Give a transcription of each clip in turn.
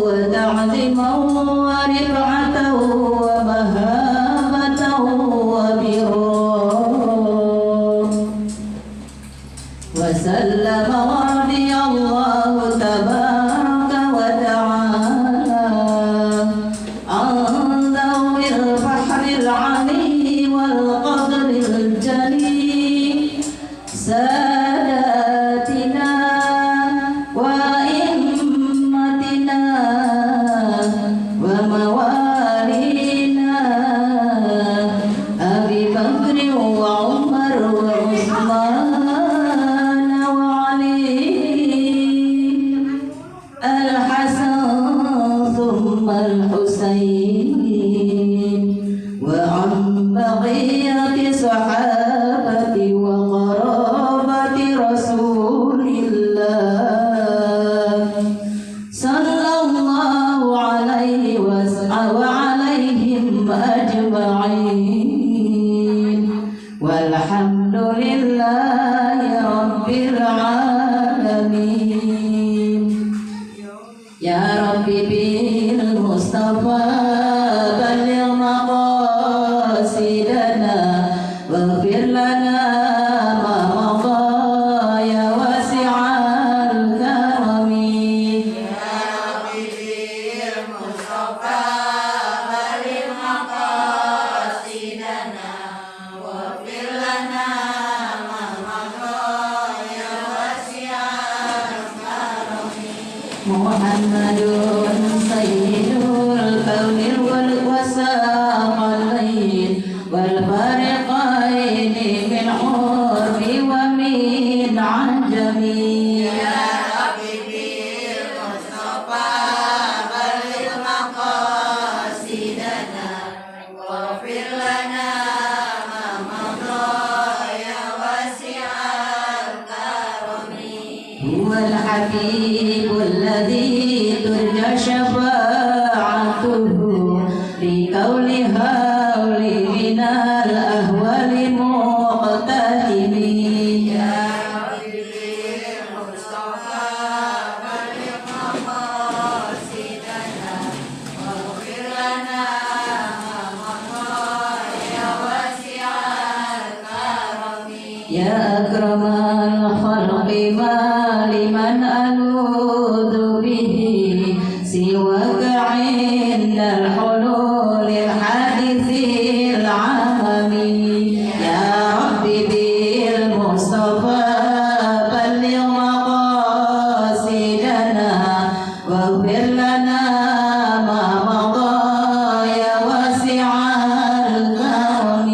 وتعظيما ورفعة ومهابة وبرا وسلم ورضي الله تبارك وتعالى عن ذوي البحر العلي والقدر الجليل ساداتنا وأئمتنا وموالينا أبي بكر وعمر وعثمان وعلي الحسن ثم الحسين وعن بقية صحابة وقرابة رسول الله صلى الله عليه وعليهم أجمعين والحمد لله رب العالمين يا رب بالمصطفى بلغ مقاصدنا واغفر لنا ما مضى يا واسع الكرم يا رب بالمصطفى بلغ مقاصدنا واغفر لنا ما مضى يا واسع الكرم محمد سيد الكون والثقلين والفريقين من عرب ومن عجم يا رب بالمصطفى بلغ مقاصدنا واغفر لنا ما مضى يا واسع الكرم هو الحبيب الذي ترجى شفاعته لكون هولي من الأهوال مقتحم يا رب بالمصطفى بلغ مقاصدنا واغفر لنا ما مضى يا واسع الكرم يا أكرم الخلق ما لمن ألوذ به سواك عند الحلول الحادث العممي يا رب بالمصطفى بلغ مقاصدنا واغفر لنا ما مضى يا واسع الكرم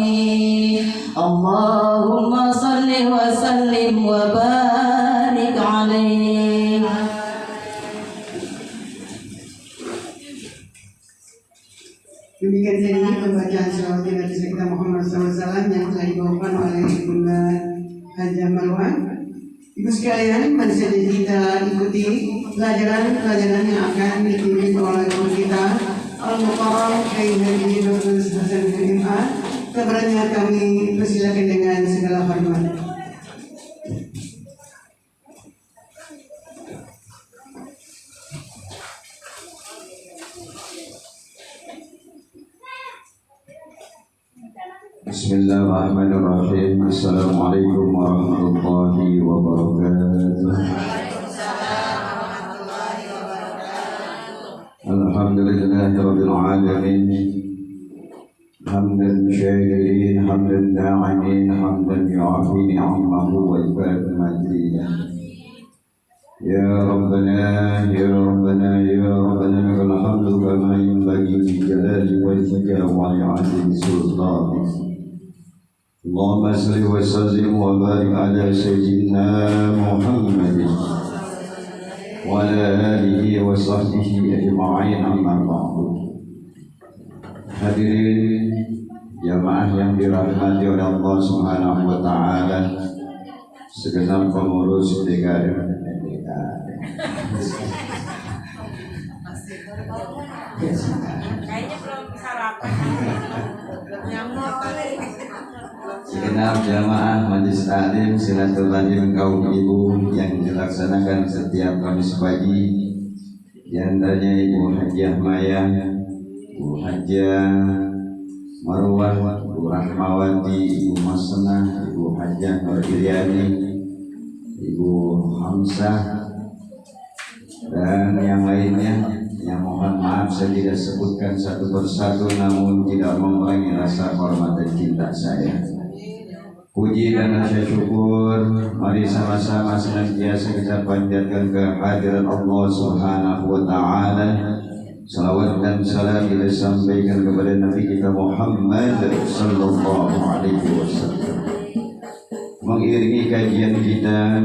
اللهم صل وسلم وبارك عليه. Demikian tadi pembacaan salawat Nabi kita Muhammad SAW yang telah dibawakan oleh Bunda Hajah Marwan. Ibu sekalian, mari saja kita ikuti pelajaran yang akan dipimpin oleh guru kita Al-Muqarram Kiai Haji Dr. Hasan MA. Keberanian kami persilakan dengan segala hormat. Bismillahirrahmanirrahim. Assalamualaikum warahmatullahi wabarakatuh. Alhamdulillahirabbil alamin. Hamdan syakirin, hamdan da'imin, hamdan yu'afi ni'amahu wa ibadu madina. Ya Rabbana, Ya Rabbana, Ya Rabbana, lakal hamdu kama yanbaghi li jalali wajhika wa li'azimi sultanik. Allahumma salli wa sallim wa barik ala sayyidina Muhammadin wa ala alihi wa sahbihi ajma'in, amma ba'du. Hadirin jamaah yang dirahmati oleh Allah Subhanahu wa taala, segenap pengurus DKM. Kayaknya belum sarapan. Nyamuk kali. Segenap jamaah Majelis Taklim Silaturahim kaum ibu yang dilaksanakan setiap Kamis pagi Di antaranya Ibu Hajah Maya, Ibu Hajah Marwah, Ibu Rahmawati, Ibu Masnah, Ibu Hajah Nuriliani, Ibu Hamzah, dan yang lainnya yang mohon maaf saya tidak sebutkan satu persatu, namun tidak mengurangi rasa hormat dan cinta saya. Puji dan rasa syukur mari sama-sama senantiasa kita panjatkan kehadiran Allah Subhanahu wa taala. Salawat dan salam kita sampaikan kepada Nabi kita Muhammad sallallahu alaihi wasallam. Mengiringi kajian kita,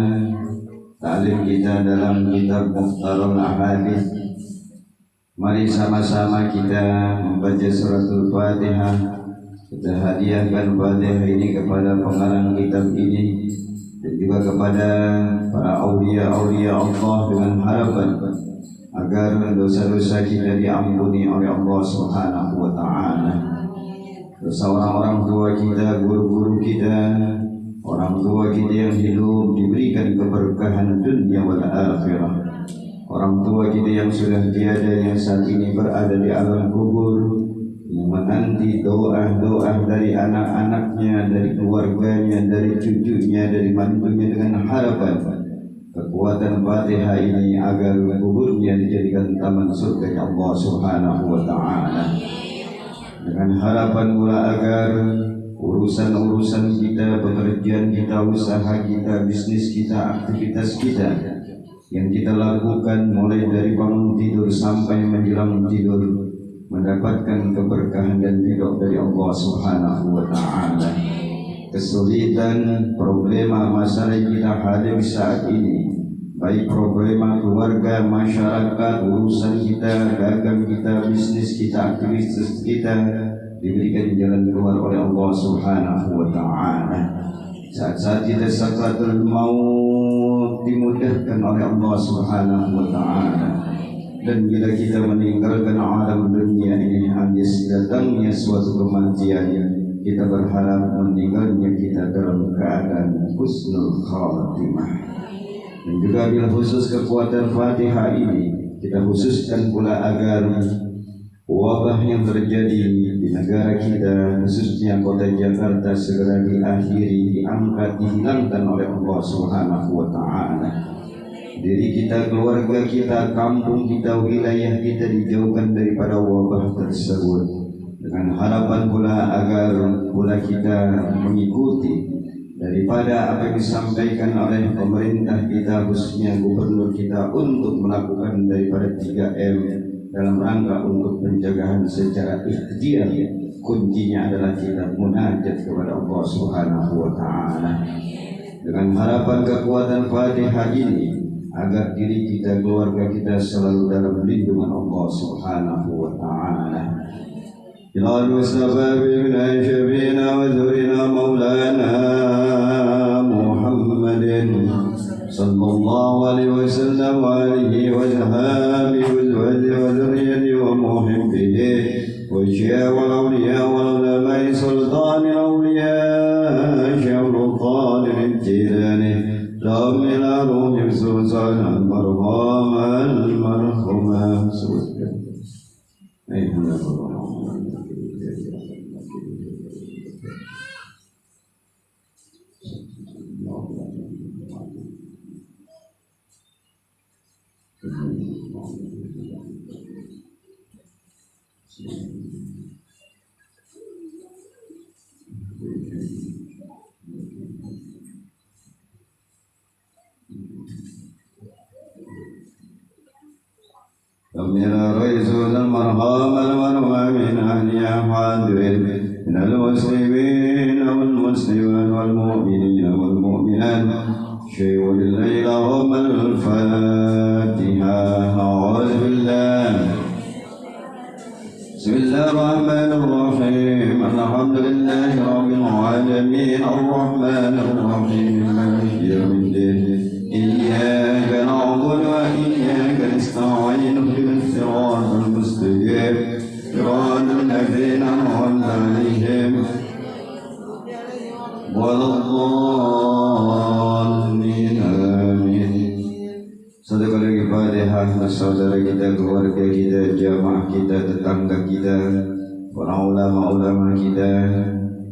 ta'lim kita dalam kitab Mukhtarul Ahadits, mari sama-sama kita membaca suratul Fatihah. Kita hadiahkan Fatihah ini kepada pengarang kitab ini dan juga kepada para aulia-aulia Allah dengan harapan agar dosa-dosa kita diampuni oleh Allah Subhanahu wa taala. Dosa orang-orang tua kita, guru-guru kita, orang tua kita yang hidup diberikan keberkahan dunia wal akhirah. Orang tua kita yang sudah tiada, yang saat ini berada di alam kubur, yang menanti doa-doa dari anak-anaknya, dari keluarganya, dari cucunya, dari mantunya dengan harapan kekuatan Fatihah ini agar kuburnya dijadikan taman surga Allah Subhanahu wa taala. Dengan harapan pula agar urusan-urusan kita, pekerjaan kita, usaha kita, bisnis kita, aktivitas kita yang kita lakukan mulai dari bangun tidur sampai menjelang tidur mendapatkan keberkahan dan ridho dari Allah Subhanahu wa taala. Kesulitan, problema, masalah yang kita hadapi saat ini, baik problema keluarga, masyarakat, urusan kita, dagang kita, bisnis kita, aktivitas kita, diberikan jalan keluar oleh Allah Subhanahu wa taala. Saat-saat kita sakaratul maut dimudahkan oleh Allah Subhanahu wa taala. Dan bila kita meninggalkan alam dunia ini, habis datangnya suatu kematian, kita berharap meninggalnya kita dalam keadaan husnul khatimah. Dan juga bila khusus kekuatan Fatihah ini, kita khususkan pula agar wabah yang terjadi di negara kita, khususnya kota Jakarta, segera diakhiri, diangkat, dihilangkan oleh Allah Subhanahu wa taala. Diri kita, keluarga kita, kampung kita, wilayah kita dijauhkan daripada wabah tersebut. Dengan harapan pula agar pula kita mengikuti daripada apa yang disampaikan oleh pemerintah kita, khususnya gubernur kita, untuk melakukan daripada 3M dalam rangka untuk penjagaan secara ikhtiar. Kuncinya adalah kita munajat kepada Allah Subhanahu wa taala. Dengan harapan kekuatan Fatihah ini agar diri kita, keluarga kita selalu dalam lindungan Allah Subhanahu wa taala. Ilalu sababina syabina wa zurina maulana Muhammadin sallallahu alaihi wasallam wa alihi wa sahbihi wa zurriyyati wa muhibbihi wa syi'a wal awliya wal ulama'i sultanil awliya syamrul qadir jirani Amin arum yususan al-marhum al-marhumah sudah. Amina Rasul al-marham al-marhum min ahli hadirin min al-muslimin wal-muslimat wal-mu'minin wal-mu'minat syai'u lillahi al-Fatiha. A'udzu billah. Bismillahirrahmanirrahim. Alhamdulillahi rabbil alamin. Ar-rahmanir rahim. Maliki yaumiddin. Iyyaka na'budu wa iyyaka nasta'in. Ihdinas siratal mustaqim. Siratal ladzina an'amta 'alaihim ghairil maghdubi 'alaihim. Al-Fatihah. Saudara kita, keluarga kita, jamaah kita, tetangga kita, para ulama-ulama kita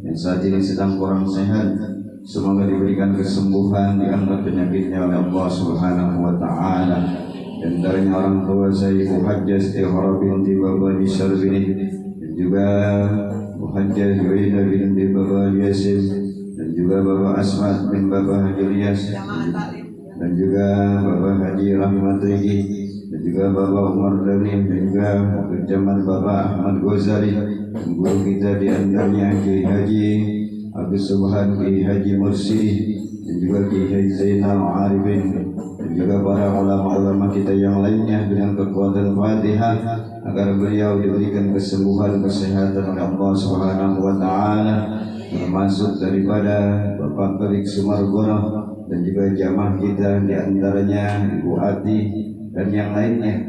yang saat ini sedang kurang sehat, semoga diberikan kesembuhan, diangkat penyakitnya oleh Allah Subhanahu wa Ta'ala. Dan dari orang tua saya Ibu Hajjah Istihara binti Baba Syarbini, dan juga Ibu Hajjah Juwaida binti Baba Yasin, dan juga Bapak Asma bin Baba Julias, dan juga Bapak Haji Rahmat Rigi, dan juga Bapak Umar Dhani, dan juga Jamal Bapak Ahmad Ghazali, dan guru kita di antaranya Kiai Haji Agus Subhan, Kiai Haji Mursidi, dan juga Kiai Haji Zainal Arifin, dan juga para ulama-ulama kita yang lainnya, dengan kekuatan Fatihah agar beliau diberikan kesembuhan, kesehatan oleh Allah Subhanahu wa Ta'ala, termasuk daripada Bapak Perik Sumargono dan juga jamaah kita di antaranya Ibu Ati dan yang lainnya.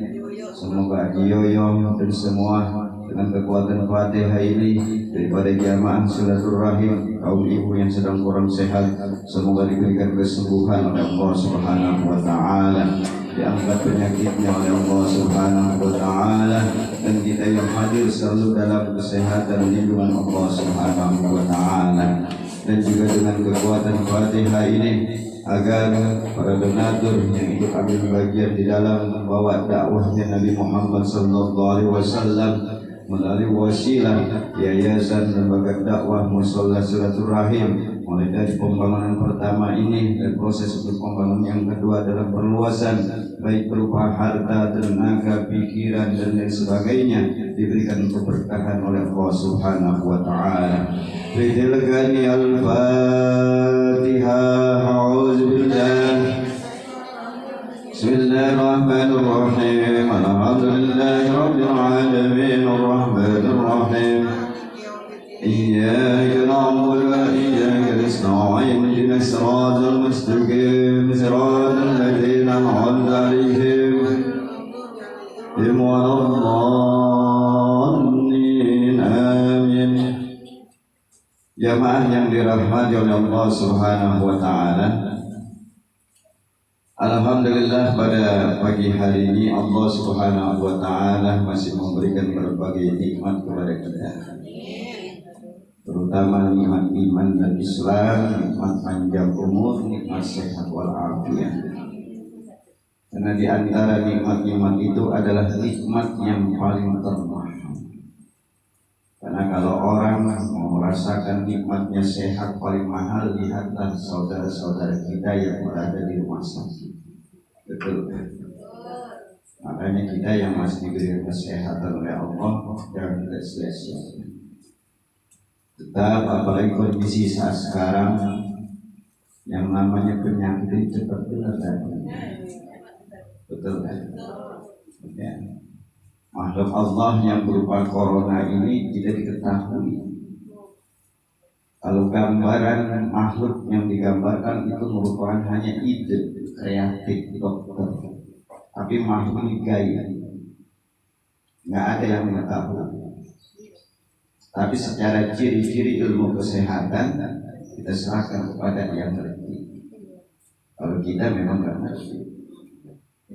Semoga Haji Yoyo dan semua dengan kekuatan Fatihah ini daripada jamaah silaturahim kaum ibu yang sedang kurang sehat, semoga diberikan kesembuhan oleh Allah Subhanahu wa Ta'ala, diangkat penyakitnya oleh Allah Subhanahu wa Ta'ala, dan kita yang hadir selalu dalam kesehatan lindungan Allah Subhanahu wa Ta'ala. Dan juga dengan kekuatan Fatihah ini agar para donatur yang ikut ambil bagian di dalam membawa dakwahnya Nabi Muhammad SAW melalui wasilah Yayasan Lembaga Dakwah Mushola Silaturahim, mulai dari pembangunan pertama ini dan proses untuk pembangunan yang kedua dalam perluasan baik berupa harta, tenaga, pikiran dan lain sebagainya, diberikan keberkahan oleh Allah Subhanahu wa Ta'ala. Bidilgani Al-Fatihah. A'udzubillah. Bismillahirrahmanirrahim. Alhamdulillahi Rabbil Alamin. Ar-Rahmanirrahim. Iyyaka na'budu wa iyyaka nasta'in. Ihdinas siratal mustaqim. Siratal ladzina an'amta 'alaihim ghairil maghdubi 'alaihim. Amin. Jamaah yang dirahmati oleh Allah Subhanahu wa Ta'ala, alhamdulillah pada pagi hari ini Allah Subhanahu wa Ta'ala masih memberikan berbagai nikmat kepada kita, terutama nikmat iman dan Islam, nikmat panjang umur, nikmat sehat walafiat. Karena di antara nikmat-nikmat itu adalah nikmat yang paling termahal. Karena kalau orang mau merasakan nikmatnya sehat paling mahal, lihatlah saudara-saudara kita yang berada di rumah sakit. Betul. Makanya kita yang masih diberi kesehatan oleh Allah jangan kita sia-siakan. Tetap apalagi kondisi saat sekarang yang namanya penyakit cepat datang. Betul kan? Ya. Makhluk Allah yang berupa corona ini tidak diketahui. Kalau gambaran makhluk yang digambarkan itu merupakan hanya ide kreatif dokter, tapi makhluk ini gaya, nggak ada yang mengetahui. Tapi secara ciri-ciri ilmu kesehatan kita serahkan kepada yang ngerti. Kalau kita memang nggak ngerti,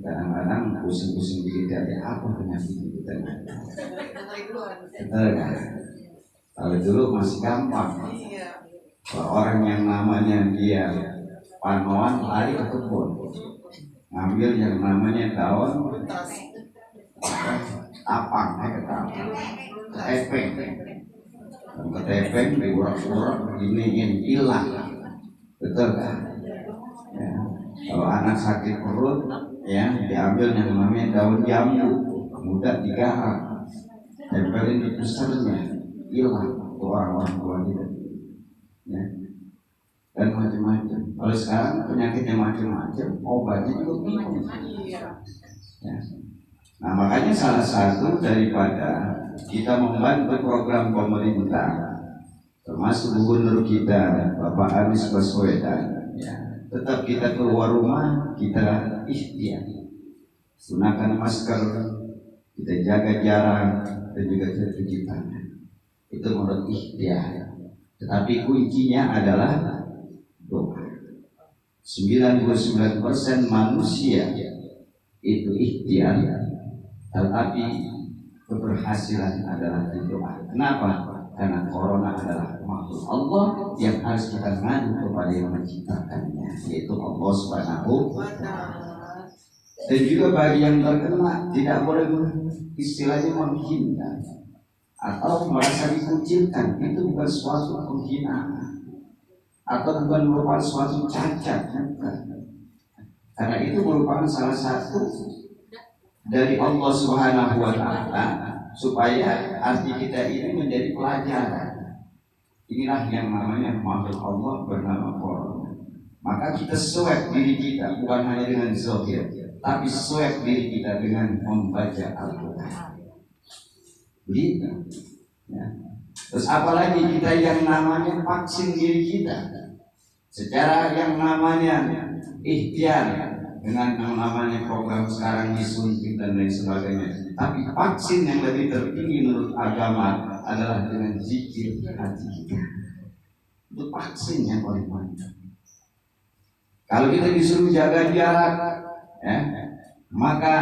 kadang-kadang pusing-pusing dikit dari apa penyakit kita. Betul kan? Kalau dulu masih gampang. Kalau orang yang namanya dia panoan lari ke kebun, ngambil yang namanya daun tapang, ketepeng, diurak-urak, ini hilang. Betul kan? Ya. Kalau anak sakit perut, ya diambil yang namanya daun jambu, mudah digarap, tempelin di pusarnya, hilang untuk orang-orang tua kita, ya. Dan macam-macam. Kalau sekarang penyakitnya macam-macam, obatnya juga bingung. Ya. Nah makanya salah satu daripada kita membantu program pemerintah, termasuk gubernur kita Bapak Anies Baswedan, ya, tetap kita keluar rumah kita ikhtiar, gunakan masker, kita jaga jarak, dan juga cuci tangan. Itu menurut ikhtiar. Tetapi kuncinya adalah doa. 99% manusia itu ikhtiar, tetapi keberhasilan adalah di doa. Kenapa? Karena corona adalah makhluk Allah yang harus kita ngadu kepada yang menciptakannya, yaitu Allah Subhanahu wa Ta'ala. Dan juga bagi yang terkena tidak boleh istilahnya menghina atau merasa dikucilkan. Itu bukan suatu penghinaan atau bukan merupakan suatu cacat, bukan. Karena itu merupakan salah satu dari Allah Subhanahu wa Ta'ala supaya arti kita ini menjadi pelajaran. Inilah yang namanya makhluk Allah bernama corona. Maka kita swab diri kita bukan hanya dengan zahir, tapi swab diri kita dengan membaca Al-Quran. Begitu. Ya. Terus apalagi kita yang namanya vaksin diri kita secara yang namanya ikhtiar dengan yang namanya program sekarang disuntik dan lain sebagainya. Tapi vaksin yang lebih tertinggi menurut agama adalah dengan zikir hati kita. Itu vaksin yang paling mantap. Kalau kita disuruh jaga jarak, ya, maka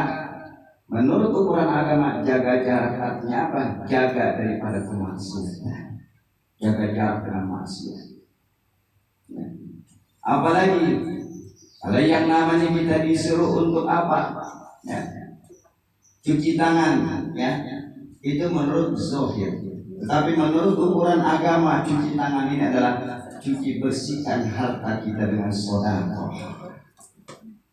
menurut ukuran agama jaga jarak artinya apa? Jaga daripada kemaksiatan. Jaga jarak dengan maksiat. Ya. Apalagi kalau yang namanya kita disuruh untuk apa? Ya. Cuci tangan, ya. Itu menurut zahir. Tetapi menurut ukuran agama, cuci tangan ini adalah cuci bersihkan harta kita dengan sedekah.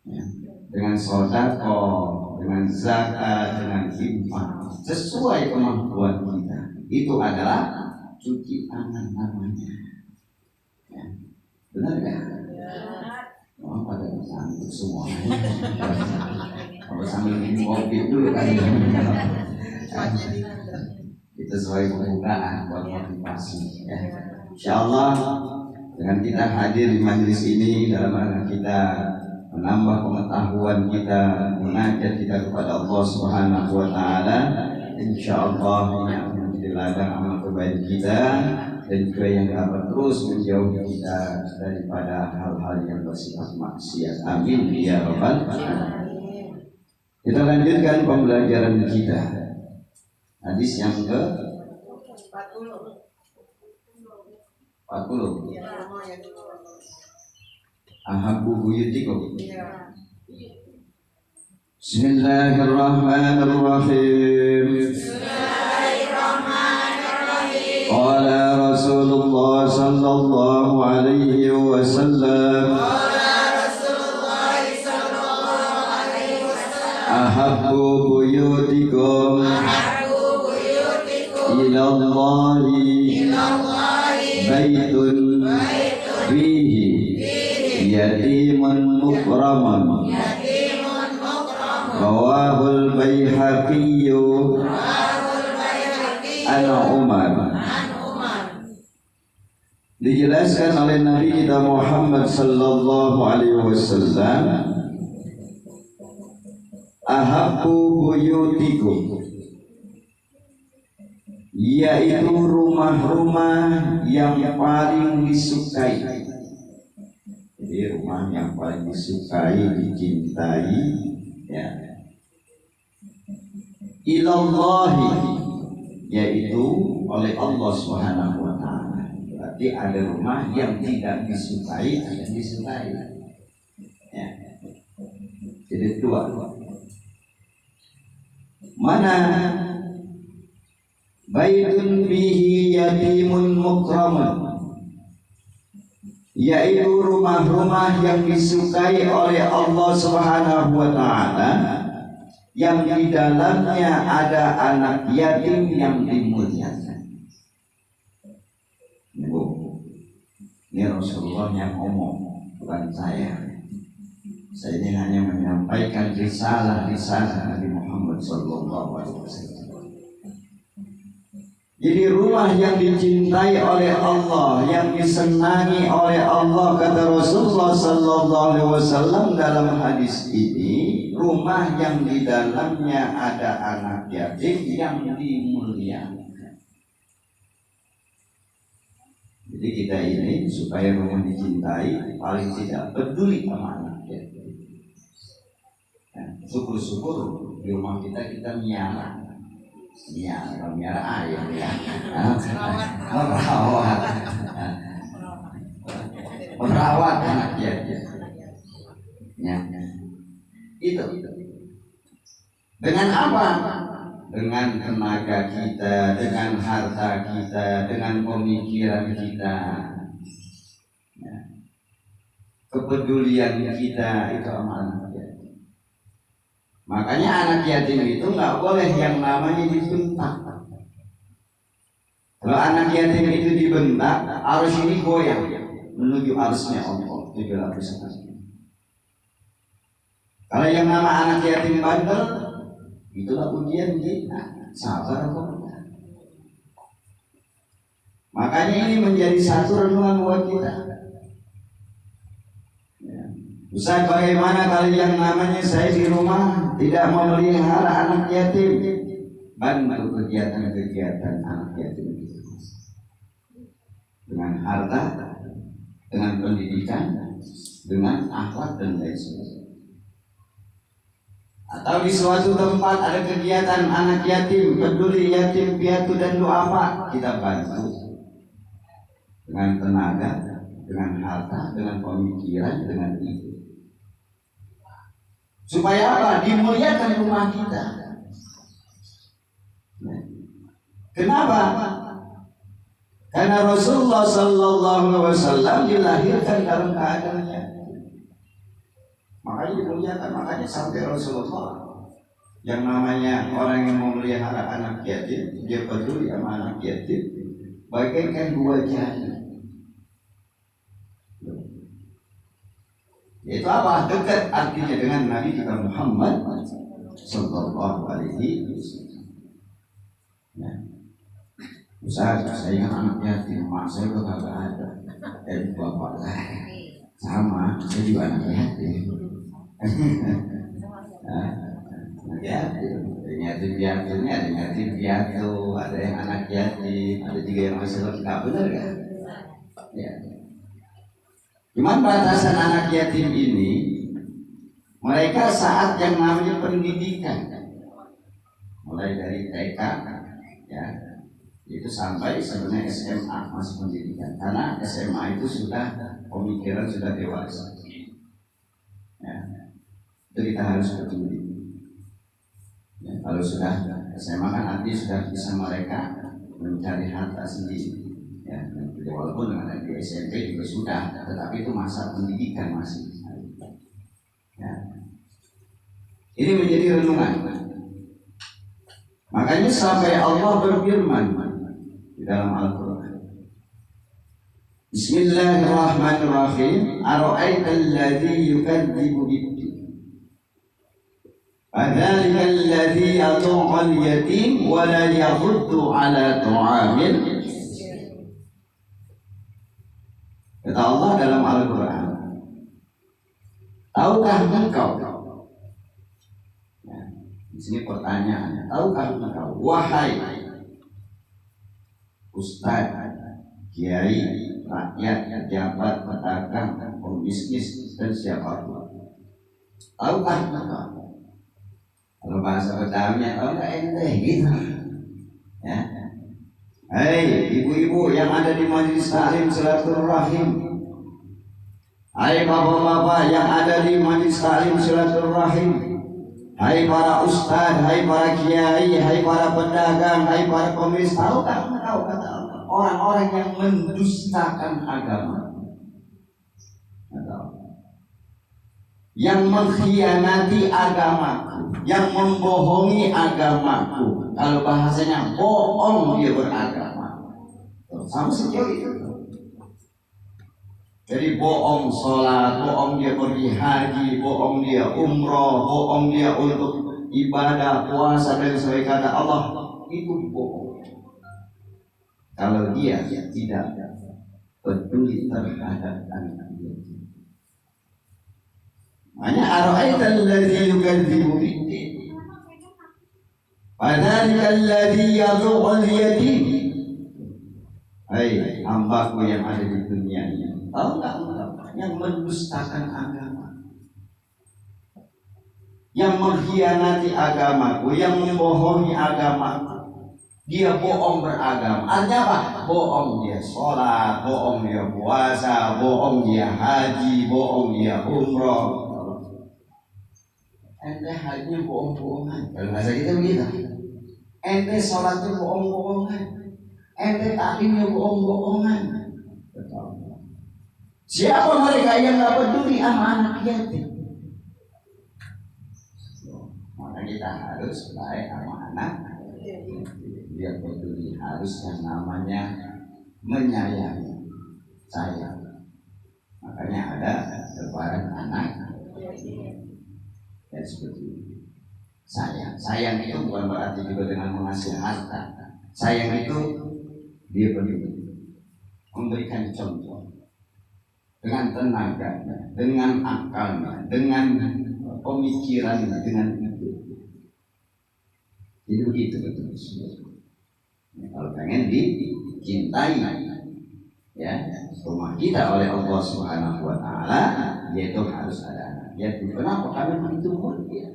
Ya. Dengan sedekah, dengan zakat, dengan infak, sesuai kemampuan kita. Itu adalah cuci tangan namanya. Ya. Benar kan? Oh, pada santun semua. Kalau sambil minum kopi dulu kan. Kita sesuai pembukaan buat motivasi. Ya. Insyaallah dengan kita hadir di majelis ini dalam rangka kita menambah pengetahuan kita, mengajak kita kepada Allah Subhanahu wa Ta'ala. Insyaallah ini akan menjadi ladang amal kebaikan kita dan juga yang dapat terus menjauhi kita daripada hal-hal yang bersifat maksiat. Amin ya rabbal alamin. Kita lanjutkan pembelajaran kita. Hadis yang ke 40. Ahabbu buyutikum. Bismillahirrahmanirrahim. Qala Rasulullah sallallahu alaihi wasallam. Ahabbu buyutikum ilallahi baitun fihi yatimun mukramun. Rawahul Baihaqiyyu an Umar. Dijelaskan oleh Nabi kita Muhammad sallallahu alaihi wasallam, ahabbu buyutikum, yaitu rumah-rumah yang paling disukai. Jadi rumah yang paling disukai, dicintai, ya. Ilallahi, yaitu oleh Allah Subhanahu wa Ta'ala. Berarti ada rumah yang tidak disukai, ada yang disukai. Ya. Jadi dua. Mana baitun bihi yatimun mukramun, yaitu rumah-rumah yang disukai oleh Allah Subhanahu wa Ta'ala, yang di dalamnya ada anak yatim yang dimuliakan. Ini Rasulullah yang ngomong, bukan saya. Saya ini hanya menyampaikan risalah Nabi Muhammad sallallahu alaihi wasallam. Jadi rumah yang dicintai oleh Allah, yang disenangi oleh Allah, kata Rasulullah sallallahu alaihi wasallam dalam hadis ini, rumah yang di dalamnya ada anak yatim yang dimuliakan. Jadi kita ini supaya rumah dicintai, paling tidak peduli sama anak yatim. syukur-syukur di rumah kita miara ayam ya, merawat anak yatim. Ya. Itu. Dengan apa? Dengan tenaga kita, dengan harta kita, dengan pemikiran kita, ya. Kepedulian kita itu sama anak yatim. Makanya anak yatim itu nggak boleh yang namanya dibentak. Kalau anak yatim itu dibentak, arus ini goyang menuju arusnya Allah. Itu lapis. Kalau yang nama anak yatim bandel, itulah ujian kita. Sabar kok. Makanya ini menjadi satu renungan buat kita. Ustaz, bagaimana kalau yang namanya saya di rumah tidak memelihara anak yatim? Bantu kegiatan-kegiatan anak yatim itu dengan harta, dengan pendidikan, dengan akhlak dan lain sebagainya. Atau di suatu tempat ada kegiatan anak yatim, peduli yatim piatu dan duafa, kita bantu dengan tenaga, dengan harta, dengan pemikiran, dengan ide. Supaya apa? Dimuliakan rumah kita. Kenapa? Karena Rasulullah Sallallahu Alaihi Wasallam dilahirkan dalam keadaan yatim. Makanya dimuliakan, makanya sampai Rasulullah yang namanya orang yang memelihara anak yatim, dia peduli sama anak yatim, bagaikan dua jari. Itu apa? Dekat artinya dengan Nabi kita Muhammad Sallallahu Alaihi Wasallam. Ya. Ustaz, saya kan anak yatim, mak saya kok kagak ada, dan bapak sama, saya juga anak yatim. Anak yatim, yatim piatunya ada yatim piatu, ada yang anak yatim, ada juga yang masih lengkap, benar kan? Ya. Cuman batasan anak yatim ini, mereka saat yang namanya pendidikan, mulai dari TK, ya, itu sampai sebenarnya SMA masih pendidikan, karena SMA itu sudah pemikiran sudah dewasa. Ya, itu kita harus peduli. Ya, kalau sudah SMA kan nanti sudah bisa mereka mencari harta sendiri. Ya, walaupun dengan di SMP juga sudah, tetapi itu masa pendidikan masih. Ya. Ini menjadi renungan. Makanya sampai Allah berfirman di dalam Al-Quran. Bismillahirrahmanirrahim. Ara'aital ladzi yukadzibu bid-din. Fadzalikal ladzi yad'ul yatim wa la yahuddu 'ala ta'amil. Kata Allah dalam Al-Quran, tahukah engkau? Ya, di sini pertanyaannya, tahukah engkau, wahai ustaz, kiai, rakyat, pejabat, pedagang, pembisnis dan siapapun, tahukah engkau? Kalau bahasa Betawinya, tahu nggak ente gitu? Ya. Hei ibu-ibu yang ada di majelis taklim silaturahim, hai bapak-bapak yang ada di majelis taklim silaturahim, hai para ustaz, hai para kiai, hai para pedagang, hai para pemis, tahukah engkau kata Allah, orang-orang yang mendustakan agama, yang mengkhianati agamaku, yang membohongi agamaku. Kalau bahasanya bohong dia beragama, sama sejauh itu. Jadi bohong sholat, bohong dia pergi haji, bohong dia umroh, bohong dia untuk ibadah, puasa dan sebagainya, kata Allah, itu bohong. Kalau dia tidak peduli terhadap anak dia. Makanya ara'aital ladzi yukadzibu bid-din. Fadzalikal ladzi yad'ul yatim. Hai hambaku yang ada di dunia ini, tahu nggak engkau yang mendustakan agama, yang mengkhianati agamaku, yang membohongi agamaku. Dia bohong beragama. Artinya apa? Bohong dia sholat, bohong dia puasa, bohong dia haji, bohong dia umroh. Ente hajinya bohong-bohongan. Kalau bahasa kita begitu. Ente sholatnya bohong-bohongan. Ente taklimnya bohong-bohongan. Siapa mereka yang nggak peduli sama anak yatim? Maka kita harus baik sama anak. Dia peduli, harus yang namanya menyayangi, sayang. Makanya ada lebaran anak ya seperti itu. Sayang itu bukan berarti juga dengan mengasih harta. Sayang itu dia peduli, memberikan contoh dengan tenaganya, dengan akalnya, dengan pemikirannya, dengan itu. Jadi begitu betul. Kalau pengen dicintai ya rumah kita oleh Allah Subhanahu wa taala, yaitu harus ada anak yatim. Kenapa? Karena begitu mulia.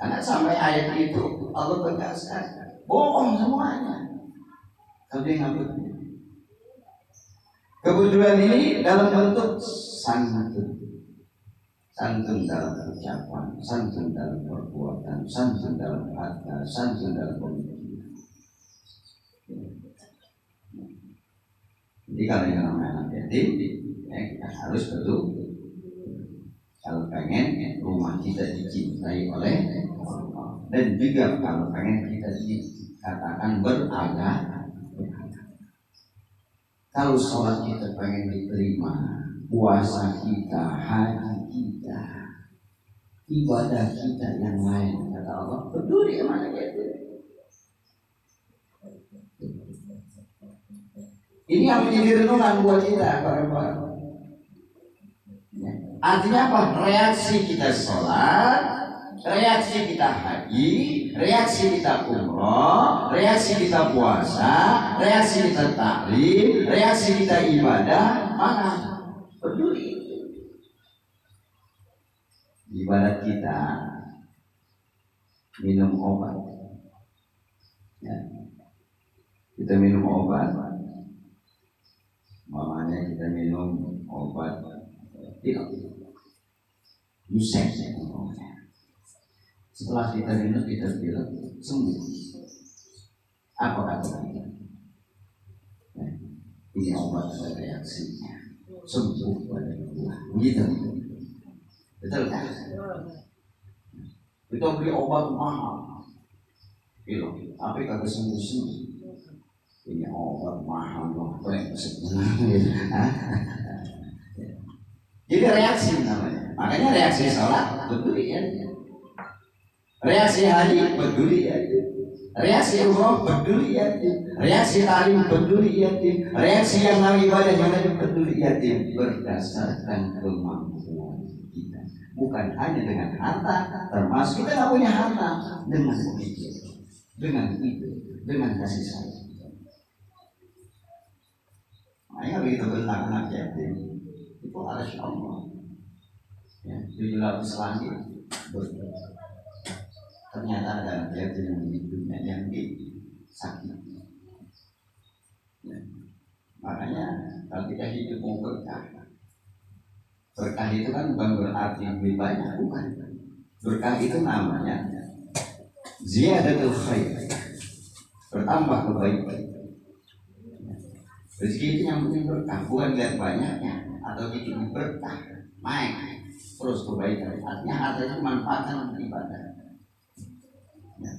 Karena sampai ayat itu Allah tegaskan bohong semuanya. Kalau dia nggak betul. Kebetulan ini dalam bentuk santun. Santun dalam ucapan, santun dalam perbuatan, santun dalam kata, santun dalam pemikiran. Jadi kalau yang namanya anak yatim, ya kita harus betul. Kalau pengen rumah kita dicintai oleh Allah, dan juga kalau pengen kita dikatakan beragama. Kalau sholat kita pengen diterima, puasa kita, haji kita, ibadah kita yang lain, kata Allah, peduli sama anak yatim. Ini yang menjadi renungan buat kita, kawan-kawan. Artinya apa? Reaksi kita sholat, reaksi kita haji, reaksi kita umroh, reaksi kita puasa, reaksi kita taklim, reaksi kita ibadah, mana? Peduli. Ibadat kita minum obat. Ya. Kita minum obat. Mamanya kita minum obat pilek. Musek. Setelah kita minum kita pilek sembuh. Apa kata kita? Ini obat ada reaksinya. Sembuh pada Allah. Begitu. Betul kan? Kita beli obat mahal. Pilek. Tapi kagak sembuh-sembuh. Ini obat mahal loh, jadi reaksi namanya. Makanya reaksi sholat peduli ya, reaksi haji peduli ya, reaksi umroh peduli ya, reaksi talim peduli ya, reaksi yang lain ibadah yang lain peduli ya, berdasarkan kemampuan kita, bukan hanya dengan harta. Termasuk kita nggak punya harta, dengan pemikiran, dengan ide, dengan kasih sayang. Makanya begitu benar anak yatim itu harus Allah. Ya, 7 lapis langit ternyata ada anak yatim yang di dunia yang sakit. Ya. Makanya kalau kita hidup mau berkah itu kan bukan berarti lebih banyak, bukan. Berkah itu namanya ziyadatul khair, bertambah kebaikan. Rezeki itu yang penting berkah, bukan lihat banyaknya atau dikit berkah, naik terus kebaikan. Artinya hartanya manfaatkan untuk ibadah. Ya.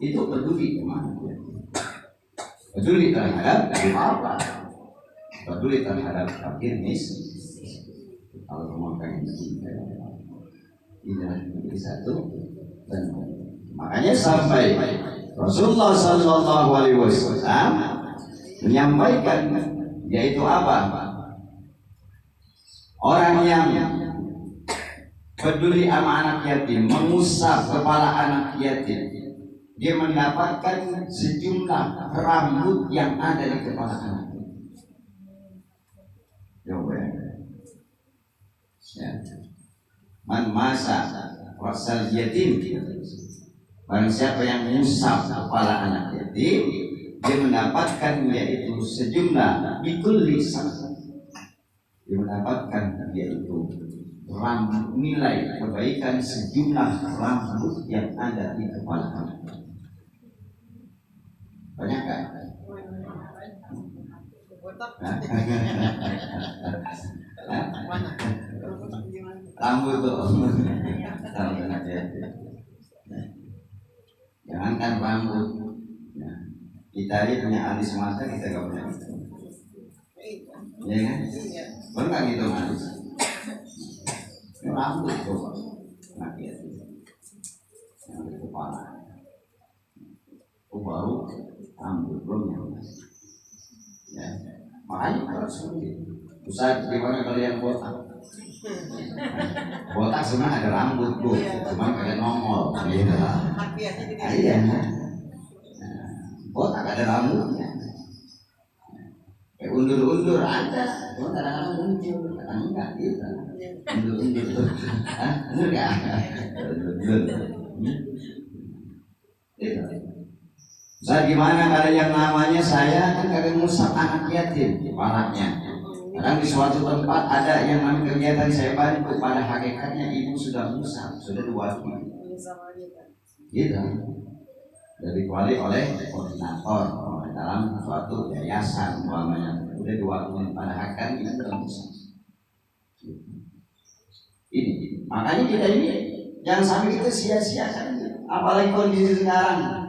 Itu peduli kemana? Peduli terhadap apa? Peduli terhadap fakir miskin. Kalau kamu pengen mencintai ini menjadi satu. Dan makanya sampai Rasulullah Sallallahu Alaihi Wasallam menyampaikan, yaitu apa? Orang yang peduli sama anak yatim, mengusap kepala anak yatim, dia mendapatkan sejumlah rambut yang ada di kepala anak yatim. Coba ya. Man masa rasal yatim. Barang siapa yang mengusap kepala anak yatim, dia mendapatkan yaitu sejumlah bikul lisan. Dia mendapatkan yaitu nilai kebaikan sejumlah rambut yang ada di kepala anak. Banyak kan? Rambut tuh. Jangankan rambut. Kita aja punya alis mata, kita gak punya. Iya kan? Benar gitu alis. Rambut coba. Nah, gitu. Yang di kepala. Baru rambut belum yang ya. Makanya harus seperti Ustaz, gimana kalian botak? Botak sebenarnya ada rambut bu, cuma kalian nongol. Iya. Botak ada rambutnya. Undur-undur ada, cuma kadang-kadang muncul, kadang enggak gitu. Undur-undur tuh, bener nggak? Undur-undur. Gitu. Saya gimana kalau yang namanya saya kan kagak ngusap anak yatim kepalanya. Kadang di suatu tempat ada yang namanya kegiatan saya bantu, pada hakikatnya ibu sudah ngusap, sudah diwakili. Gitu. Sudah diwakili oleh koordinator dalam suatu yayasan umpamanya, sudah diwakili pada hakikatnya ibu sudah ngusap. Ini makanya kita ini jangan sampai kita sia-siakan, apalagi kondisi sekarang.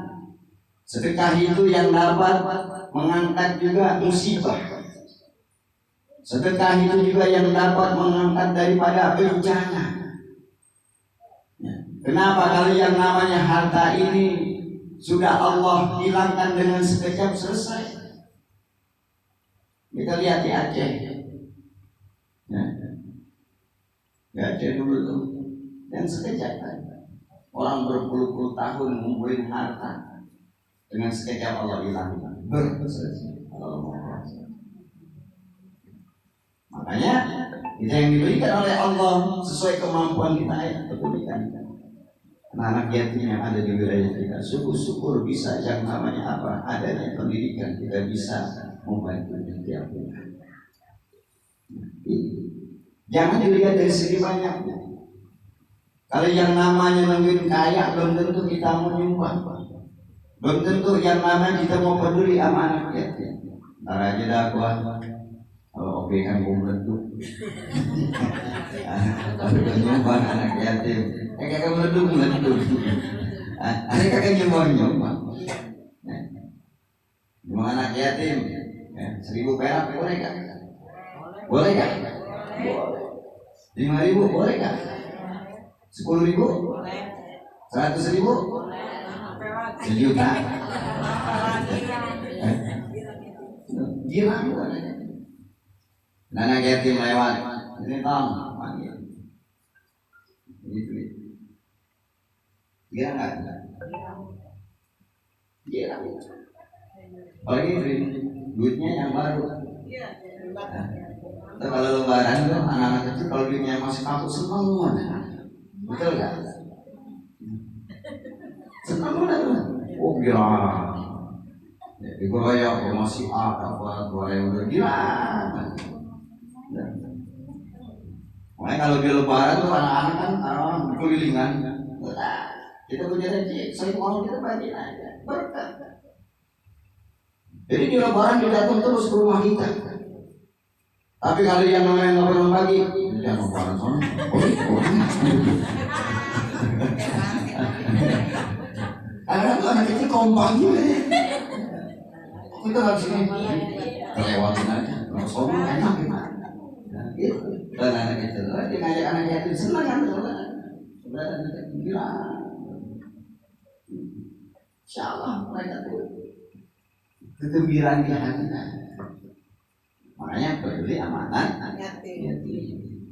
Sedekah itu yang dapat mengangkat juga musibah. Sedekah itu juga yang dapat mengangkat daripada bencana. Kenapa kalau yang namanya harta ini sudah Allah hilangkan dengan sekejap selesai? Kita lihat di Aceh. Di Aceh dulu tuh, dan sekejap orang berpuluh-puluh tahun mengumpulin harta. Dengan sekejap Allah hilang selesai. Makanya kita yang diberikan oleh Allah sesuai kemampuan kita ya berikan. Anak yatim yang ada di wilayah kita, syukur-syukur bisa yang namanya apa adanya pendidikan kita bisa membantu setiap pihak. Jangan dilihat dari segi banyaknya. Kalau yang namanya mungkin kaya belum tentu kita mau nyumbang. Belum tentu yang namanya kita mau peduli sama anak yatim. Ntar aja dah gua kalau OB kan belum tentu. Kalau nyumbang anak yatim, kagak meleduk. Ada kagak nyumbang. Nyumbang anak yatim, 1.000 perak boleh gak? Boleh gak? 5.000 boleh gak? 10.000? 100.000? Sejuta. Gila bukan? Anak yatim lewat, ini tong panggil. Gitu. Gila nggak? Gila. Apalagi duitnya yang baru. Kalau lebaran tuh anak-anak kecil kalau duitnya masih kaku seneng, betul nggak? Senang banget. Oh gila. Dikeroyok masih apa yang udah gila. Makanya kalau di lebaran tuh anak-anak kan orang kelilingan. Kita punya rezeki, saya mau kita bagi aja berkat. Jadi di lebaran dia datang terus ke rumah kita. Tapi kalau yang namanya nggak pernah bagi, jangan lebaran sana. Karena anak kecil kompak juga ya. Kita harus ini terlewatin aja. Soalnya enak gimana? Gitu. Dan anak kecil, dia ngajak anak yatim senang kan? Sudah anak kecil bilang, Insyaallah mereka tuh kegembiraan di hatinya. Makanya peduli amanat yatim.